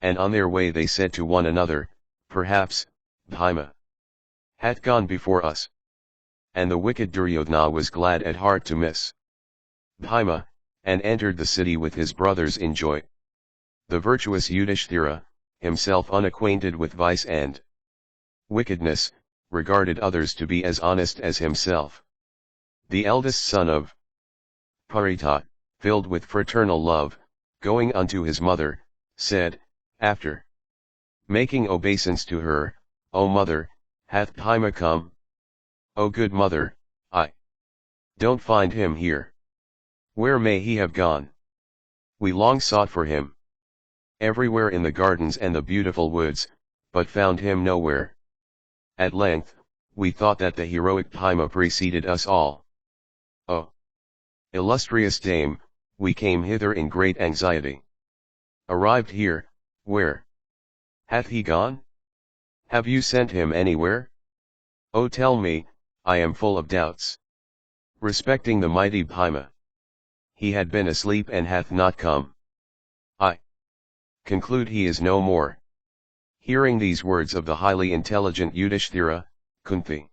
And on their way they said to one another, 'Perhaps, Bhima hath gone before us.' And the wicked Duryodhana was glad at heart to miss Bhima, and entered the city with his brothers in joy. The virtuous Yudhishthira, himself unacquainted with vice and wickedness, regarded others to be as honest as himself. The eldest son of Parita, filled with fraternal love, going unto his mother, said, after making obeisance to her, "O mother, hath Bhima come? O good mother, I don't find him here. Where may he have gone? We long sought for him everywhere in the gardens and the beautiful woods, but found him nowhere. At length, we thought that the heroic Bhima preceded us all. O illustrious dame, we came hither in great anxiety. Arrived here, where hath he gone? Have you sent him anywhere? Oh, tell me, I am full of doubts respecting the mighty Bhima. He had been asleep and hath not come. I conclude he is no more." Hearing these words of the highly intelligent Yudhishthira, Kunti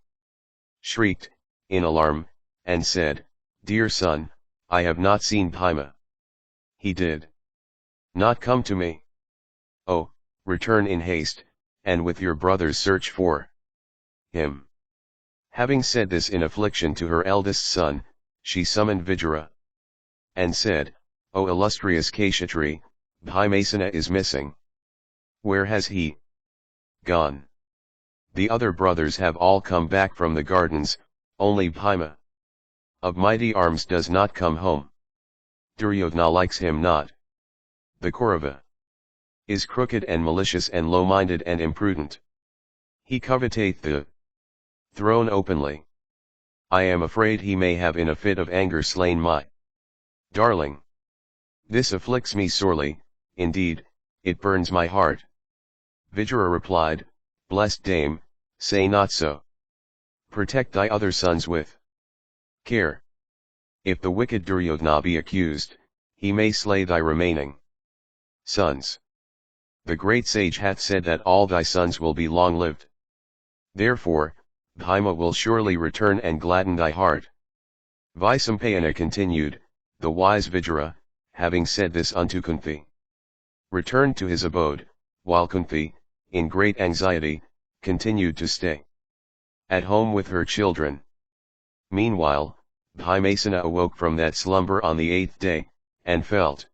shrieked, in alarm, and said, "Dear son, I have not seen Bhima. He did not come to me. Oh, return in haste, and with your brothers search for him." Having said this in affliction to her eldest son, she summoned Vijara and said, "O illustrious Kshatri, Bhimasena is missing. Where has he gone? The other brothers have all come back from the gardens, only Bhima of mighty arms does not come home. Duryodhana likes him not. The Kaurava is crooked and malicious and low-minded and imprudent. He coveteth the throne openly. I am afraid he may have in a fit of anger slain my darling. This afflicts me sorely, indeed, it burns my heart. Vijaya replied, Blessed dame, say not so. Protect thy other sons with care. If the wicked Duryodhana be accused, he may slay thy remaining sons. The great sage hath said that all thy sons will be long-lived. Therefore, Bhima will surely return and gladden thy heart. Vaisampayana continued, the wise Vijaya, having said this unto Kunti, returned to his abode, while Kunti, in great anxiety, continued to stay at home with her children. Meanwhile, Bhimasena awoke from that slumber on the 8th day, and felt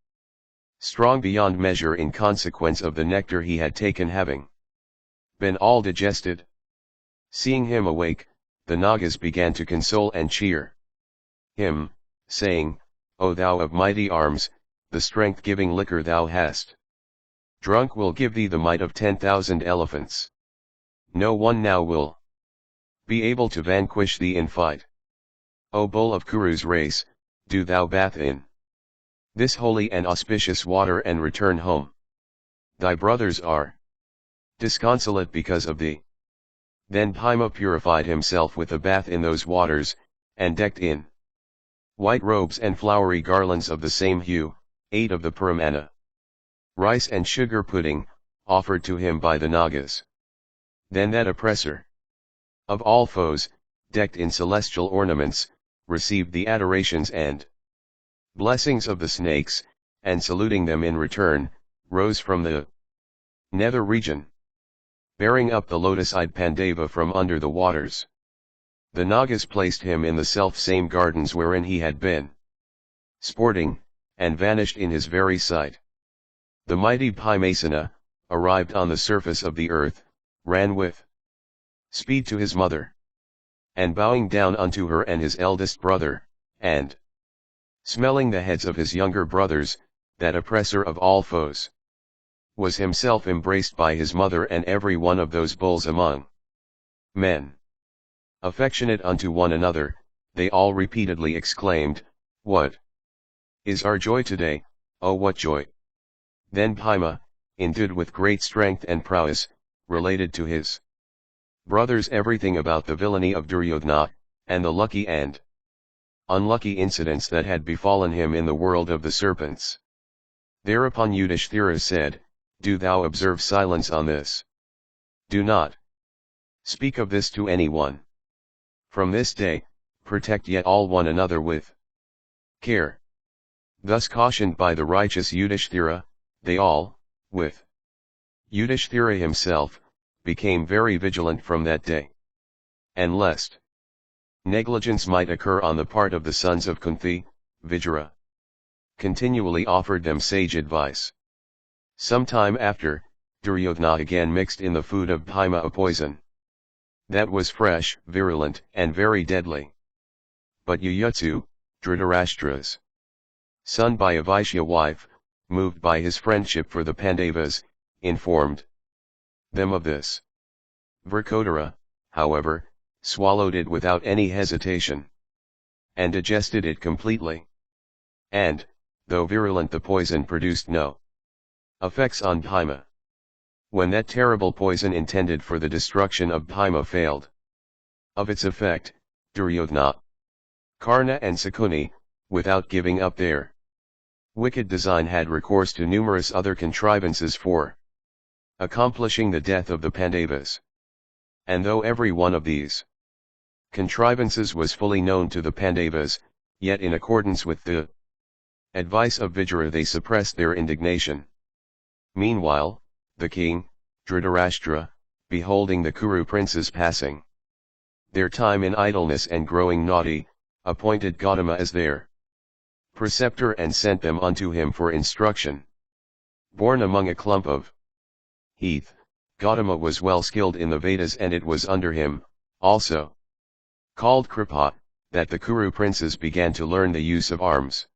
strong beyond measure in consequence of the nectar he had taken, having been all digested. Seeing him awake, the Nagas began to console and cheer him, saying, O thou of mighty arms, the strength-giving liquor thou hast drunk will give thee the might of 10,000 elephants. No one now will be able to vanquish thee in fight. O bull of Kuru's race, do thou bath in this holy and auspicious water and return home. Thy brothers are disconsolate because of thee. Then Bhima purified himself with a bath in those waters, and decked in white robes and flowery garlands of the same hue, ate of the paramana, rice and sugar pudding, offered to him by the Nagas. Then that oppressor of all foes, decked in celestial ornaments, received the adorations and blessings of the snakes, and saluting them in return, rose from the nether region, bearing up the lotus-eyed Pandava from under the waters. The Nagas placed him in the self-same gardens wherein he had been sporting, and vanished in his very sight. The mighty Bhimasena, arrived on the surface of the earth, ran with speed to his mother, and bowing down unto her and his eldest brother, and smelling the heads of his younger brothers, that oppressor of all foes, was himself embraced by his mother and every one of those bulls among men. Affectionate unto one another, they all repeatedly exclaimed, What is our joy today, oh what joy! Then Bhima, endued with great strength and prowess, related to his brothers everything about the villainy of Duryodhana, and the lucky and unlucky incidents that had befallen him in the world of the serpents. Thereupon Yudhishthira said, Do thou observe silence on this. Do not speak of this to anyone. From this day, protect yet all one another with care. Thus cautioned by the righteous Yudhishthira, they all, with Yudhishthira himself, became very vigilant from that day. And lest negligence might occur on the part of the sons of Kunti, Vijaya continually offered them sage advice. Some time after, Duryodhana again mixed in the food of Bhima a poison that was fresh, virulent, and very deadly. But Yuyutsu, Dhritarashtra's son by a Vaishya wife, moved by his friendship for the Pandavas, informed them of this. Vrkodara, however, swallowed it without any hesitation, and digested it completely. And, though virulent, the poison produced no effects on Bhima. When that terrible poison intended for the destruction of Bhima failed of its effect, Duryodhana, Karna and Sakuni, without giving up their wicked design, had recourse to numerous other contrivances for accomplishing the death of the Pandavas. And though every one of these contrivances was fully known to the Pandavas, yet in accordance with the advice of Vijaya they suppressed their indignation. Meanwhile, the king, Dhritarashtra, beholding the Kuru princes passing their time in idleness and growing naughty, appointed Gautama as their preceptor and sent them unto him for instruction. Born among a clump of heath, Gautama was well skilled in the Vedas, and it was under him, also called Kripa, that the Kuru princes began to learn the use of arms.